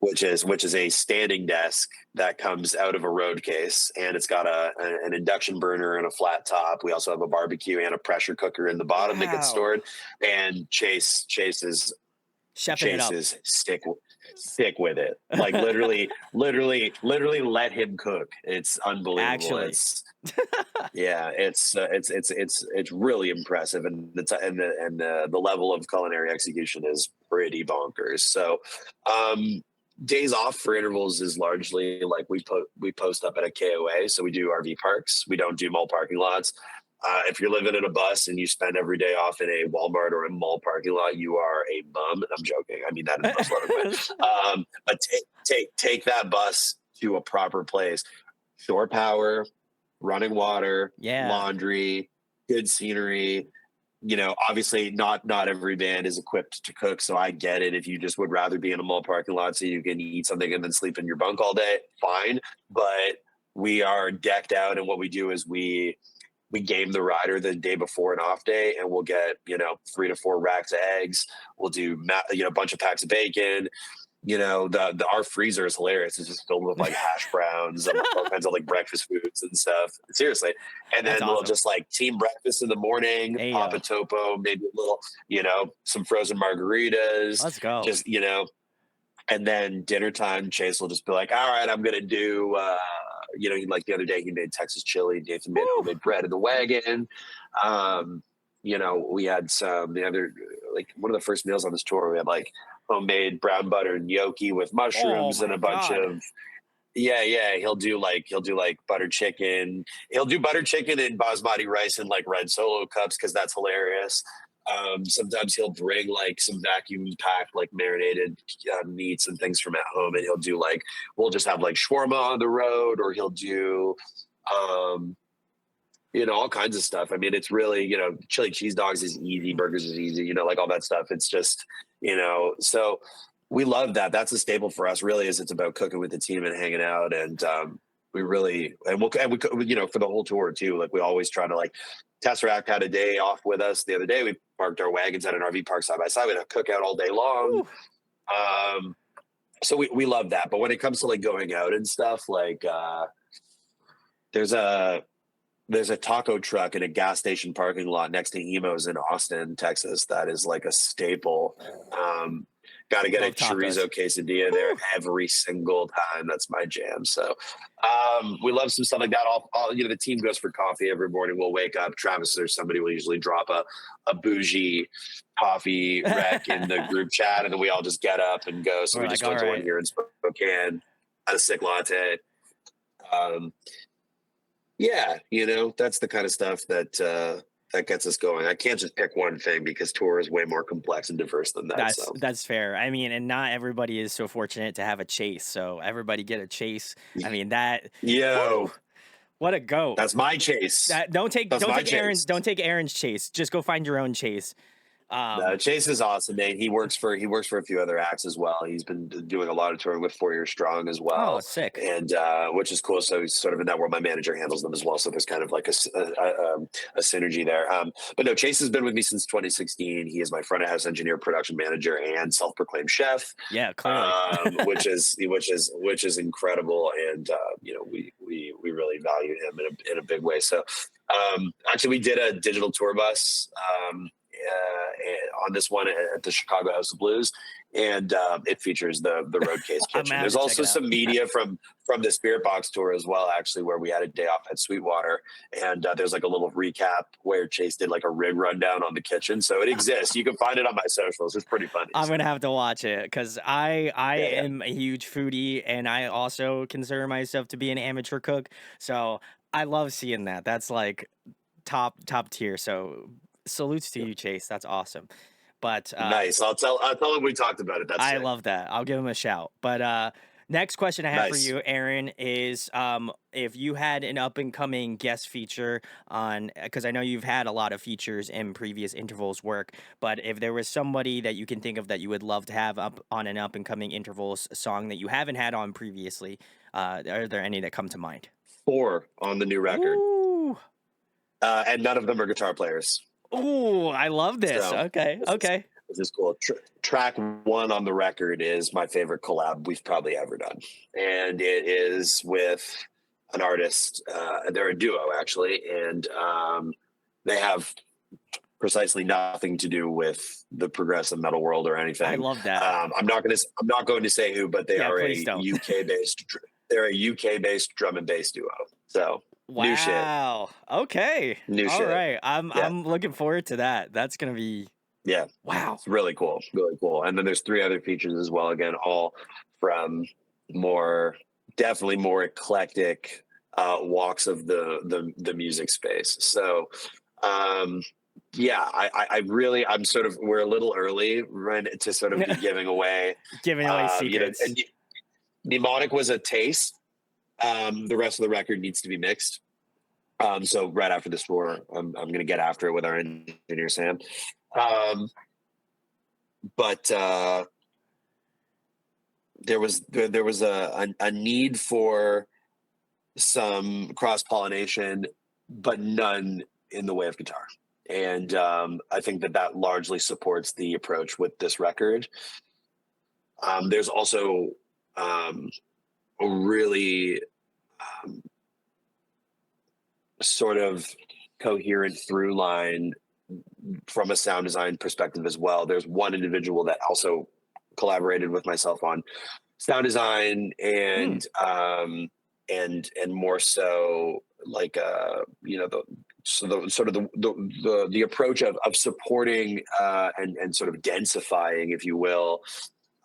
which is a standing desk that comes out of a road case, and it's got an induction burner and a flat top. We also have a barbecue and a pressure cooker in the bottom that gets
Wow.
stored. And
Chefing it
Chase
up.
is stick with it. Like literally let him cook. It's unbelievable.
Actually.
It's yeah, it's really impressive, and the level of culinary execution is pretty bonkers. So, days off for intervals is largely like we post up at a KOA, so we do RV parks. We don't do mall parking lots. If you're living in a bus and you spend every day off in a Walmart or a mall parking lot, you are a bum. I'm joking. I mean that in the most loving way. But take that bus to a proper place. Shore power, running water,
Yeah.
laundry, good scenery. Obviously not every band is equipped to cook, so I get it. If you just would rather be in a mall parking lot so you can eat something and then sleep in your bunk all day, fine. But we are decked out, and what we do is we game the rider the day before an off day, and we'll get 3 to 4 racks of eggs. We'll do a bunch of packs of bacon. The our freezer is hilarious. It's just filled with like hash browns and all kinds of like breakfast foods and stuff. Seriously. And
That's
then we'll
awesome.
just like team breakfast in the morning,
Hey,
pop a topo, maybe a little, some frozen margaritas,
let's go.
just, and then dinner time, Chase will just be like, all right, I'm gonna do like the other day he made Texas chili, Nathan made
Woo.
homemade bread in the wagon. Um, we had some the other like one of the first meals on this tour, we had like homemade brown butter gnocchi with
Oh
mushrooms and
my
a bunch
god.
of yeah. He'll do like butter chicken. He'll do butter chicken and basmati rice in like red solo cups because that's hilarious. Sometimes he'll bring like some vacuum packed like marinated meats and things from at home, and he'll do like we'll just have like shawarma on the road, or he'll do um, all kinds of stuff. I mean, it's really, chili cheese dogs is easy, burgers is easy, like all that stuff. It's just, so we love that. That's a staple for us, really, is it's about cooking with the team and hanging out. And we really, and we, for the whole tour too, like we always try to like, Tesseract had a day off with us the other day. We parked our wagons at an RV park side by side. We had a cookout all day long.
Woo.
Um, so we love that. But when it comes to like going out and stuff, like there's a there's a taco truck in a gas station parking lot next to Emo's in Austin, Texas. That is like a staple. Got to get a
Love tacos.
chorizo quesadilla there
Woo.
every single time. That's my jam. So we love some stuff like that. The team goes for coffee every morning. We'll wake up. Travis or somebody will usually drop a bougie coffee rec in the group chat, and then we all just get up and go. So
We're
we
like,
just
all
went to one
right.
here in Spokane, had a sick latte. Um, yeah, that's the kind of stuff that gets us going. I can't just pick one thing because tour is way more complex and diverse than that.
That's
So,
that's fair. I mean, and not everybody is so fortunate to have a chase. So everybody get a chase. I mean that. Whew,
yo,
what a goat.
that's my chase.
That don't take
That's
don't
my
take Aaron's
chase.
don't take Aaron's chase. Just go find your own chase.
No,
Um.
Chase is awesome, man. He works for a few other acts as well. He's been doing a lot of touring with 4 Year Strong as
Oh,
well,
sick.
and which is cool. So he's sort of in that world. My manager handles them as well, so there's kind of like a synergy there. But no, Chase has been with me since 2016. He is my front of house engineer, production manager, and self proclaimed chef,
Yeah, clearly.
which is incredible, and we really value him in a big way. So actually, we did a digital tour bus. On this one at the Chicago House of Blues, and it features the road case
I'm gonna
kitchen.
have
There's
to check
also
it out.
some media from the Spirit Box tour as well, actually, where we had a day off at Sweetwater, and there's like a little recap where Chase did like a rig rundown on the kitchen. So it exists. You can find it on my socials. It's pretty funny.
I'm
So
gonna have to watch it because I
yeah, yeah,
am a huge foodie and I also consider myself to be an amateur cook. So I love seeing that. That's like top tier. So salutes to
yeah.
you, Chase. That's awesome. But
Nice. I'll tell him we talked about it. That's
I
sick.
love that. I'll give him a shout. But Next question I have for
Nice.
you, Aaron, is if you had an up and coming guest feature on, because I know you've had a lot of features in previous intervals work, but if there was somebody that you can think of that you would love to have up on an up and coming intervals song that you haven't had on previously, are there any that come to mind?
4 on the new record,
Ooh,
and none of them are guitar players.
ooh, I love this.
So
Okay,
this is
okay.
this is cool. Track 1 on the record is my favorite collab we've probably ever done, and it is with an artist. They're a duo actually, and they have precisely nothing to do with the progressive metal world or
I
anything.
love that.
I'm not going to say who, but they
Yeah,
are
please
a
don't.
UK based. They're a UK based drum and bass duo. So new shit,
Wow. Okay.
new
All
shit.
right. I'm
Yeah,
I'm looking forward to that. That's gonna be
yeah.
wow.
It's really cool, really cool. And then there's 3 other features as well. Again, all from more, definitely more eclectic walks of the music space. So um, yeah, I really, I'm sort of, we're a little early, right, to sort of be giving away,
Giving away
and
secrets.
Mnemonic was a taste. The rest of the record needs to be mixed. So right after this tour, I'm going to get after it with our engineer Sam. Um, but there was a need for some cross pollination, but none in the way of guitar. And I think that that largely supports the approach with this record. There's also um, a really um, sort of coherent through line from a sound design perspective as well. There's one individual that also collaborated with myself on sound design
Hmm.
and more so like the so the sort of the approach of supporting and sort of densifying, if you will,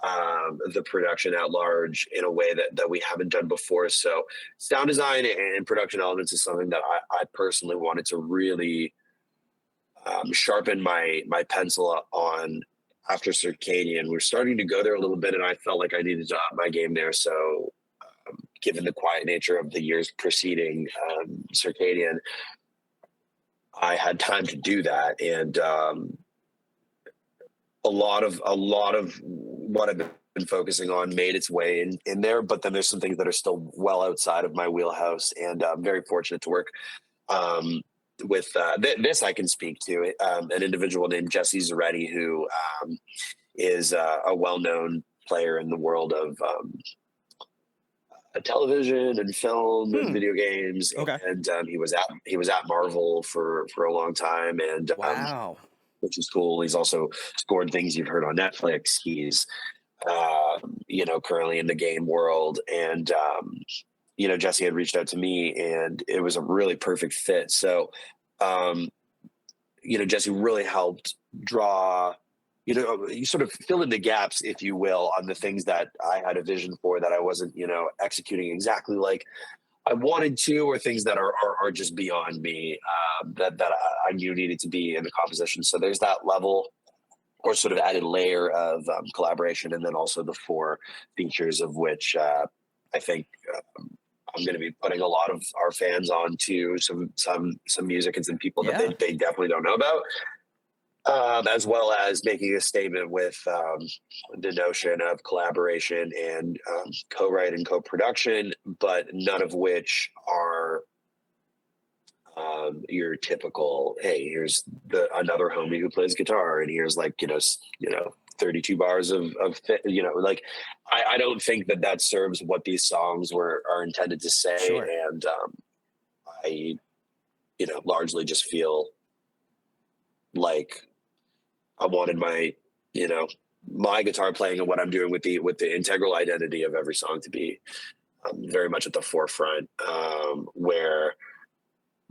the production at large in a way that we haven't done before. So sound design and production elements is something that I personally wanted to really sharpen my pencil on after Circadian. We're starting to go there a little bit, and I felt like I needed to up my game there. So, given the quiet nature of the years preceding Circadian, I had time to do that, and a lot of what I've been focusing on made its way in there. But then there's some things that are still well outside of my wheelhouse, and I'm very fortunate to work um, with this. I can speak to an individual named Jesse Zaretti, who is a well-known player in the world of television and film and
Hmm.
video games,
Okay.
and he was at Marvel for a long time, and
Wow.
which is cool. He's also scored things you've heard on Netflix. He's currently in the game world, and Jesse had reached out to me, and it was a really perfect fit. So um, Jesse really helped draw, you sort of fill in the gaps, if you will, on the things that I had a vision for that I wasn't, executing exactly like I wanted to, or things that are just beyond me that I knew needed to be in the composition. So there's that level or sort of added layer of collaboration, and then also the 4 features of which I think I'm going to be putting a lot of our fans on to some music and some people that
Yeah.
they definitely don't know about, as well as making a statement with the notion of collaboration and co-write and co-production, but none of which are your typical, hey, here's another homie who plays guitar, and here's like 32 bars of like I don't think that that serves what these songs are intended to say,
Sure.
and I largely just feel like I wanted you know, my guitar playing and what I'm doing with the integral identity of every song to be very much at the forefront, where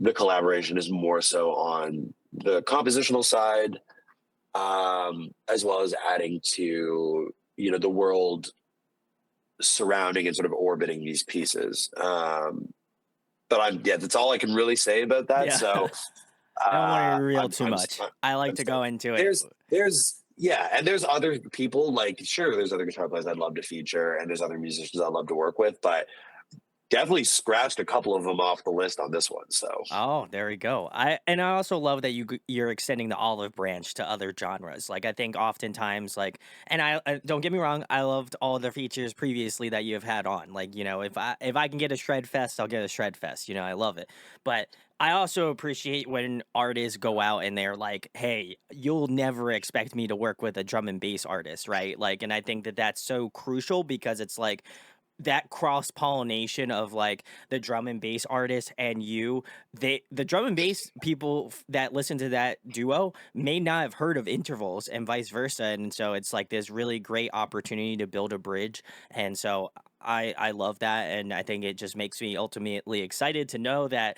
the collaboration is more so on the compositional side, as well as adding to the world surrounding and sort of orbiting these pieces. But that's all I can really say about that.
Yeah.
So
I don't want to reveal
I'm
too
I'm
much. I like
I'm
to go
stoked.
into it.
There's Yeah, and there's other people, like, sure, there's other guitar players I'd love to feature, and there's other musicians I'd love to work with, but definitely scratched a couple of them off the list on this one. So
Oh, there we go. I also love that you're extending the olive branch to other genres. Like I think oftentimes like and don't get me wrong, I loved all the features previously that you have had on. Like, if I can get a shred fest, I'll get a shred fest. I love it. But I also appreciate when artists go out and they're like, "Hey, you'll never expect me to work with a drum and bass artist," right? Like and I think that that's so crucial because it's like that cross pollination of like the drum and bass artist and the drum and bass people that listen to that duo may not have heard of intervals and vice versa, and so it's like this really great opportunity to build a bridge, and so I love that, and I think it just makes me ultimately excited to know that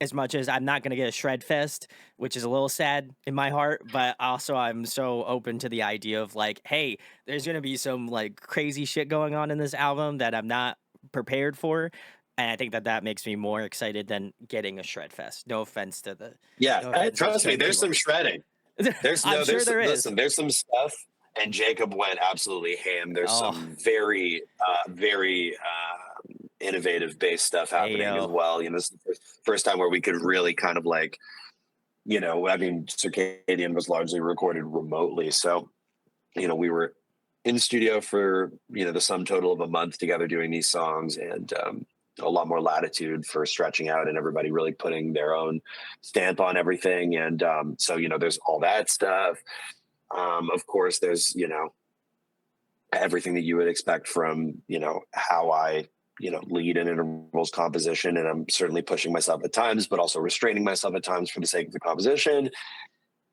as much as I'm not gonna get a shred fest, which is a little sad in my heart, but also I'm so open to the idea of like, hey, there's gonna be some like crazy shit going on in this album that I'm not prepared for. And I think that that makes me more excited than getting a shred fest.
yeah,
No offense to
trust me,
shred
there's some
people.
shredding.
I'm sure
There's
there is.
listen, there's some stuff, and Jacob went absolutely ham. There's
Oh,
some very innovative bass stuff
hey
happening as
yo,
well. This is the first time where we could really kind of like, I mean, Circadian was largely recorded remotely, so we were in studio for the sum total of a month together doing these songs, and a lot more latitude for stretching out and everybody really putting their own stamp on everything. And so there's all that stuff. Of course, there's everything that you would expect from how I lead an intervals composition, and I'm certainly pushing myself at times but also restraining myself at times for the sake of the composition.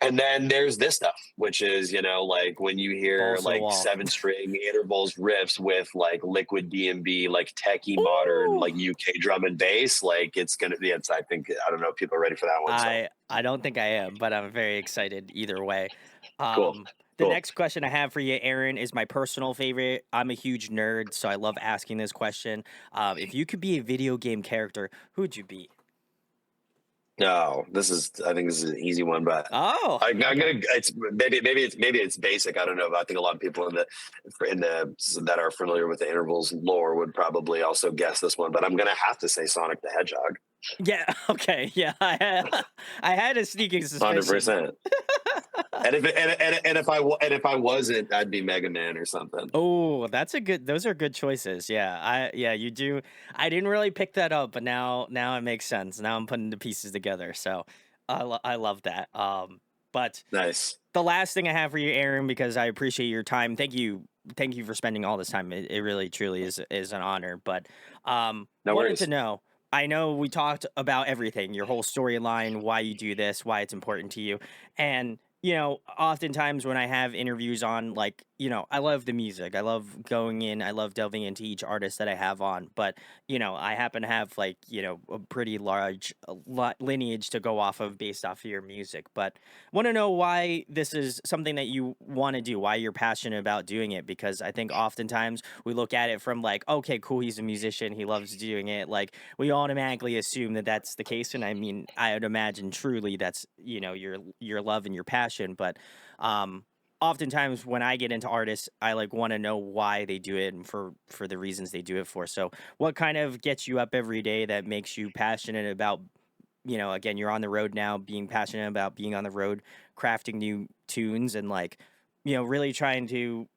And then there's this stuff, which is, like when you hear
balls to the
like
wall.
7 string intervals riffs with like liquid D&B, like techie modern,
Ooh.
like UK drum and bass, like it's going to be, I think, I don't know if people are ready for that one. So
I don't think I am, but I'm very excited either way.
cool.
The
Cool.
next question I have for you, Aaron, is my personal favorite. I'm a huge nerd, so I love asking this question. If you could be a video game character, who would you be?
No, I think this is an easy one, but
Oh,
I'm
okay.
gonna. It's maybe it's basic. I don't know. But I think a lot of people in the that are familiar with the intervals lore would probably also guess this one. But I'm gonna have to say Sonic the Hedgehog.
Yeah, okay. Yeah, I had a sneaking
Hundred
suspicion.
percent. And if I wasn't, I'd be Mega Man or something.
Oh, those are good choices. Yeah, you do. I didn't really pick that up, but now it makes sense. Now I'm putting the pieces together. So I love that. But
Nice.
the last thing I have for you, Aaron, because I appreciate your time. Thank you for spending all this time. It really truly is an honor. But
No
wanted to
worries.
know. I know we talked about everything, your whole storyline, why you do this, why it's important to you, and oftentimes when I have interviews on, like, I love the music. I love going in. I love delving into each artist that I have on. But I happen to have like a pretty large lineage to go off of based off of your music. But want to know why this is something that you want to do, why you're passionate about doing it, because I think oftentimes we look at it from like, okay, cool, he's a musician, he loves doing it. Like we automatically assume that that's the case, and I mean, I would imagine truly that's your love and your passion. But oftentimes when I get into artists, I like want to know why they do it and for the reasons they do it for. So, what kind of gets you up every day that makes you passionate about again, you're on the road now, being passionate about being on the road, crafting new tunes, and like, really trying to,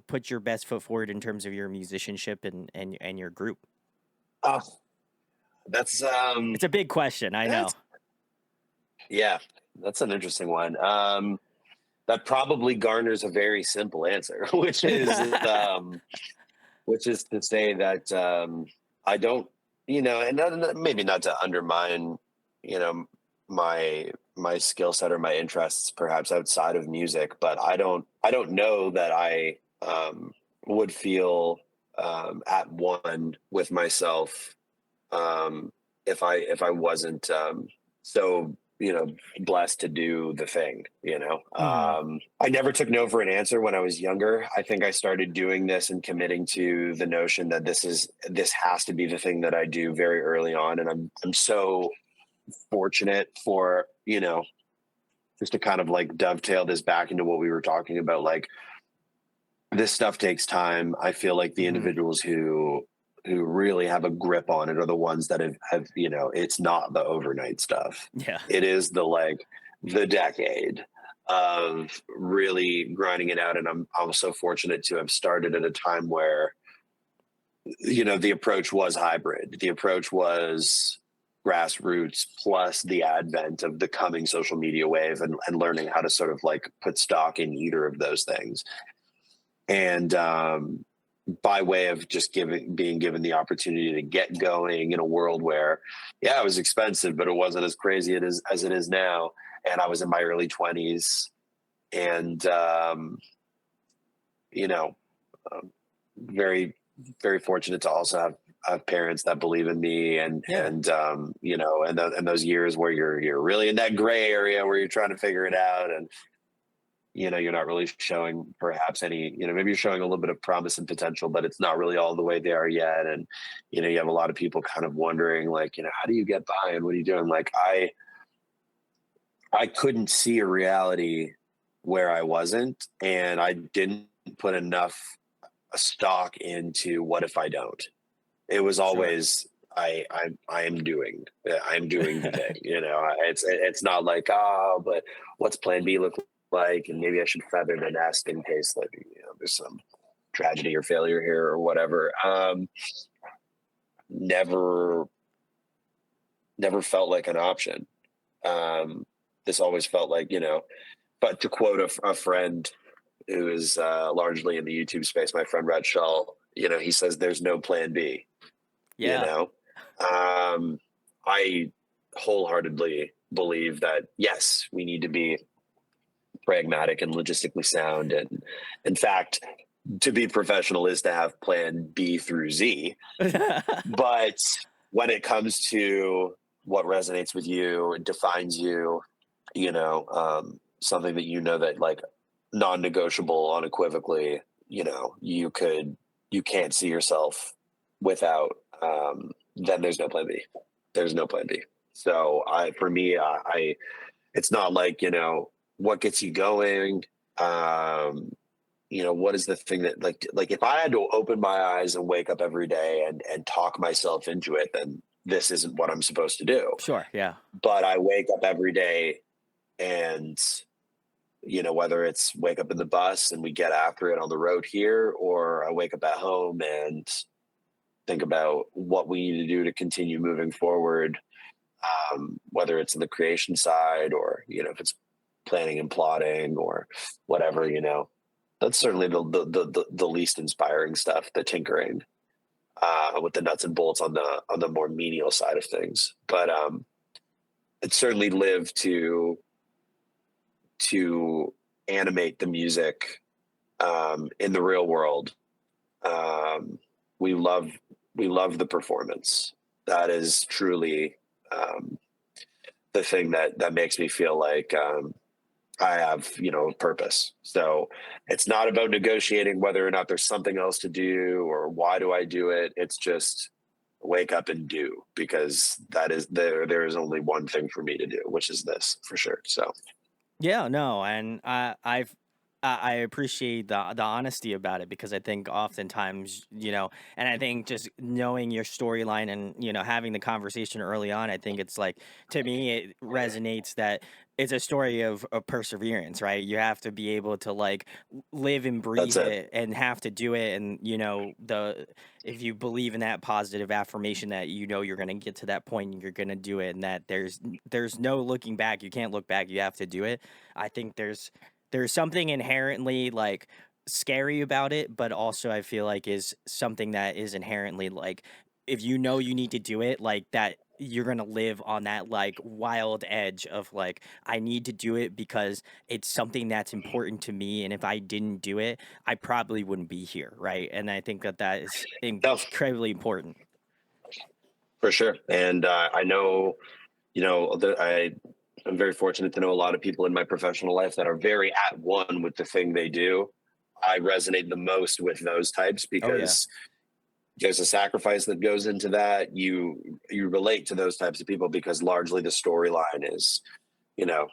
put your best foot forward in terms of your musicianship and your group.
Oh, that's
It's a big question, I know.
that's yeah, that's an interesting one. That probably garners a very simple answer, which is to say that I don't, and maybe not to undermine, you know, my skill set or my interests, perhaps outside of music, but I don't know that I would feel at one with myself if I wasn't so blessed to do the thing.
Hmm.
I never took no for an answer when I was younger. I think I started doing this and committing to the notion that this has to be the thing that I do very early on, and I'm so fortunate for just to kind of like dovetail this back into what we were talking about, like this stuff takes time. I feel like the
Mhm.
individuals who really have a grip on it are the ones that have it's not the overnight stuff.
Yeah.
It is the like the decade of really grinding it out. And I'm so fortunate to have started at a time where the approach was hybrid. The approach was grassroots plus the advent of the coming social media wave, and learning how to sort of like put stock in either of those things. And by way of just being given the opportunity to get going in a world where, yeah, it was expensive, but it wasn't as crazy as it is now. And I was in my early 20s, and you know, um, very, very fortunate to also have parents that believe in me,
Yeah.
and those years where you're really in that gray area where you're trying to figure it out, and you're not really showing perhaps any, maybe you're showing a little bit of promise and potential, but it's not really all the way there yet. And you have a lot of people kind of wondering, like, how do you get by and what are you doing? Like, I couldn't see a reality where I wasn't, and I didn't put enough stock into what if I don't. It was
Sure.
always I'm doing the thing. It's not like, oh, but what's Plan B look like, and maybe I should feather the nest in case, like, there's some tragedy or failure here or whatever. Never never felt like an option. This always felt like, but to quote a friend who is largely in the YouTube space, my friend Red Shaw, he says there's no Plan B. you
Yeah.
know um I wholeheartedly believe that, yes, we need to be pragmatic and logistically sound, and in fact, to be professional is to have plan B through Z. But when it comes to what resonates with you and defines you, something that that, like, non-negotiable, unequivocally, you can't see yourself without, then there's no plan B. There's no plan B. So for me, I it's not like, what gets you going. Um, what is the thing that, like if I had to open my eyes and wake up every day and talk myself into it, then this isn't what I'm supposed to do.
Sure. Yeah.
But I wake up every day, and whether it's wake up in the bus and we get after it on the road here, or I wake up at home and think about what we need to do to continue moving forward, whether it's in the creation side, or if it's planning and plotting or whatever. That's certainly the least inspiring stuff, the tinkering, with the nuts and bolts on the more menial side of things. But it certainly lived to animate the music, in the real world. um, we love we love the performance. That is truly, um, the thing that makes me feel like, I have, purpose. So it's not about negotiating whether or not there's something else to do or why do I do it. It's just wake up and do, because that is there is only one thing for me to do, which is this, for sure. So
Yeah, no, and I appreciate the honesty about it because I think oftentimes, and I think just knowing your storyline and having the conversation early on, I think it's like, to me it resonates that it's a story of perseverance, right? You have to be able to like live and
that's
breathe
it.
it and have to do it, and the if you believe in that positive affirmation that you're going to get to that point and you're going to do it, and that there's no looking back, you can't look back, you have to do it. I think there's something inherently like scary about it, but also I feel like is something that is inherently like, if you need to do it, like that you're gonna live on that like wild edge of like, I need to do it because it's something that's important to me, and if I didn't do it, I probably wouldn't be here, right? And I think that that is
No,
incredibly important.
for sure. And I know, I'm very fortunate to know a lot of people in my professional life that are very at one with the thing they do. I resonate the most with those types
Oh yeah.
because there's a sacrifice that goes into that. You relate to those types of people because largely the storyline is, you know,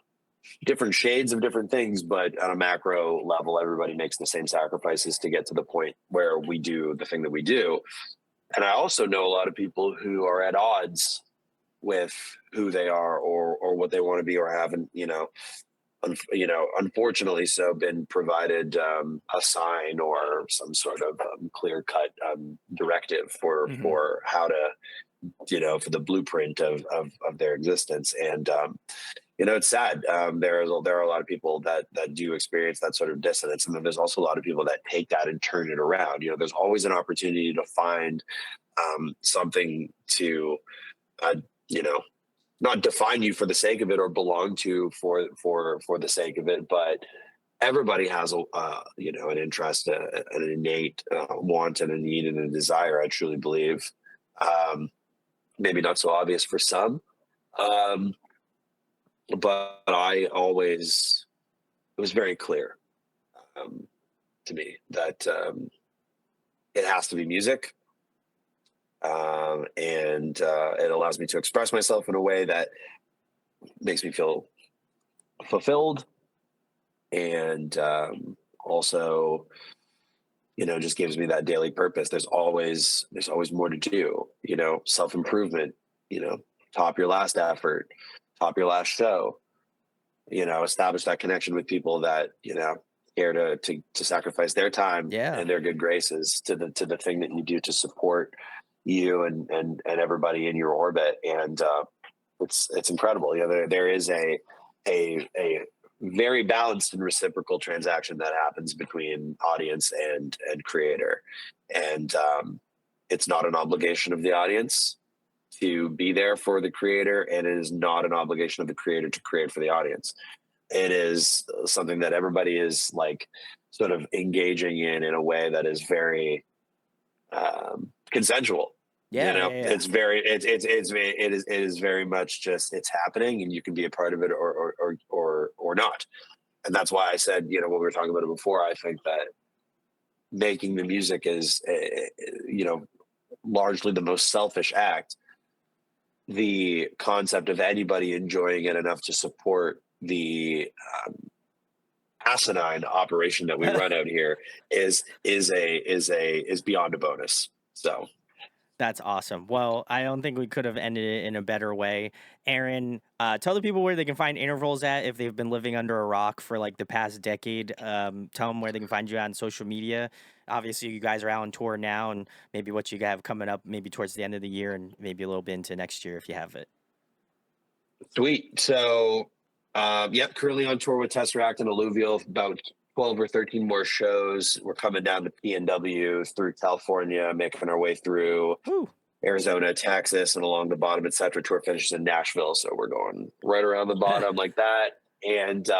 different shades of different things, but on a macro level, everybody makes the same sacrifices to get to the point where we do the thing that we do. And I also know a lot of people who are at odds with who they are, or what they want to be, or haven't, unfortunately, so been provided a sign or some sort of clear cut directive
Hmm.
for how to, for the blueprint of their existence. And it's sad. There are a lot of people that do experience that sort of dissonance, and then there's also a lot of people that take that and turn it around. There's always an opportunity to find something to, uh, you know, not define you for the sake of it, or belong to for the sake of it. But everybody has a an interest, an innate want and a need and a desire. I truly believe. Um, Maybe not so obvious for some, um, but I always it was very clear um, to me that it has to be music, and it allows me to express myself in a way that makes me feel fulfilled, and also, just gives me that daily purpose. There's always more to do. Self improvement. You know, top your last effort, top your last show. Establish that connection with people that care to sacrifice their time
Yeah.
and their good graces to the thing that you do to support you and everybody in your orbit. And it's incredible. There is a very balanced and reciprocal transaction that happens between audience and creator, and it's not an obligation of the audience to be there for the creator, and it is not an obligation of the creator to create for the audience. It is something that everybody is like sort of engaging in a way that is very consensual.
Yeah. Yeah. Yeah.
It is very much just, it's happening, and you can be a part of it, or not. And that's why I said, when we were talking about it before, I think that making the music is largely the most selfish act. The concept of anybody enjoying it enough to support the asinine operation that we run out here is beyond a bonus. So
That's awesome. Well, I don't think we could have ended it in a better way. Aaron, tell the people where they can find intervals at if they've been living under a rock for like the past decade. Tell them where they can find you on social media. Obviously, you guys are out on tour now, and maybe what you have coming up, maybe towards the end of the year, and maybe a little bit into next year if you have it.
sweet. So yep, currently on tour with Tesseract and Alluvial, about 12 or 13 more shows. We're coming down to PNW through California, making our way through
Woo!
Arizona, Texas, and along the bottom, etc. Tour finishes in Nashville, so we're going right around the bottom like that. And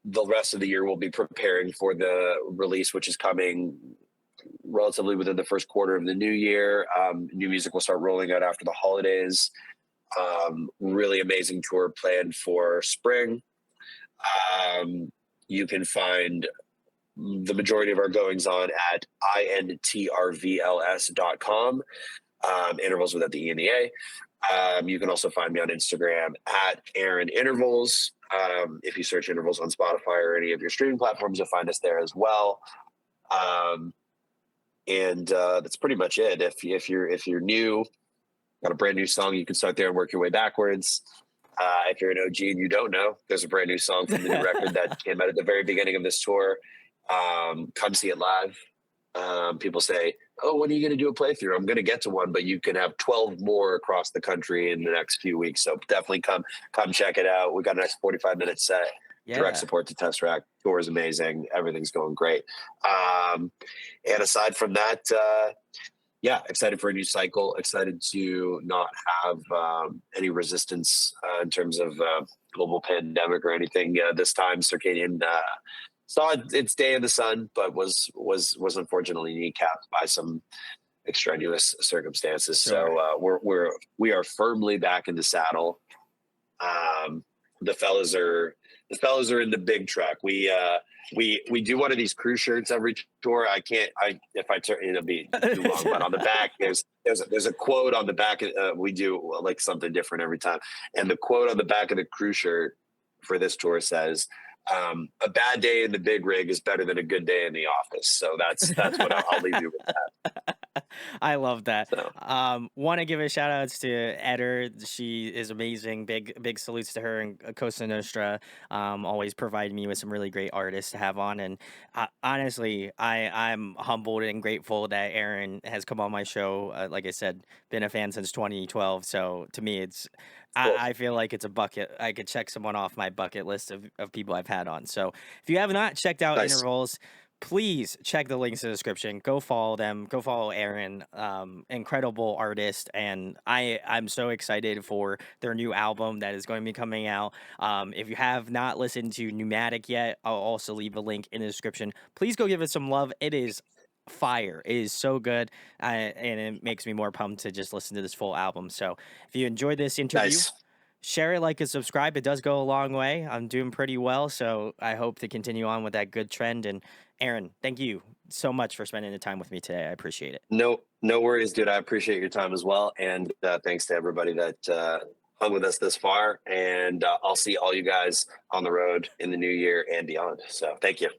the rest of the year, we'll be preparing for the release, which is coming relatively within the first quarter of the new year. New music will start rolling out after the holidays. Really amazing tour planned for spring. You can find the majority of our goings on at intrvls.com. Intervals without the E and the A. You can also find me on Instagram at Aaron Intervals. If you search Intervals on Spotify or any of your streaming platforms, you'll find us there as well. And that's pretty much it. If you're new, got a brand new song, you can start there and work your way backwards. If you're an OG and you don't know, there's a brand new song from the new record that came out at the very beginning of this tour. Come see it live. People say, "Oh, when are you going to do a playthrough?" I'm going to get to one, but you can have 12 more across the country in the next few weeks. So definitely come check it out. We got a next 45-minute set. Direct
Yeah.
support to Tesseract. Tour is amazing. Everything's going great. And aside from that, yeah, excited for a new cycle. Excited to not have any resistance in terms of global pandemic or anything this time. Circadian saw its day in the sun, but was unfortunately kneecapped by some extraneous circumstances.
Sure.
So we are firmly back in the saddle. The fellas are The fellas are in the big truck. We do one of these crew shirts every tour. I can't. I if I turn it'll be too long. But on the back, there's a quote on the back. We do like something different every time, and the quote on the back of the crew shirt for this tour says, "A bad day in the big rig is better than a good day in the office." So that's what I'll leave you with.
I love that.
So
Want to give a shout outs to Eder. She is amazing. Big salutes to her and Costa Nostra. Always provide me with some really great artists to have on. And honestly, I'm humbled and grateful that Aaron has come on my show. Like I said, been a fan since 2012. So to me, it's
cool,
I feel like it's a bucket. I could check someone off my bucket list of people I've had on. So if you have not checked out
nice,
Intervals, please check the links in the description. Go follow them. Go follow Aaron. Incredible artist, and I'm so excited for their new album that is going to be coming out. If you have not listened to Pneumatic yet, I'll also leave a link in the description. Please go give it some love. It is fire. It is so good, and it makes me more pumped to just listen to this full album. So if you enjoyed this interview,
nice.
share it, like, and subscribe. It does go a long way. I'm doing pretty well, so I hope to continue on with that good trend. And Aaron, thank you so much for spending the time with me today. I appreciate it.
No worries, dude. I appreciate your time as well, and thanks to everybody that hung with us this far. And I'll see all you guys on the road in the new year and beyond. So thank you.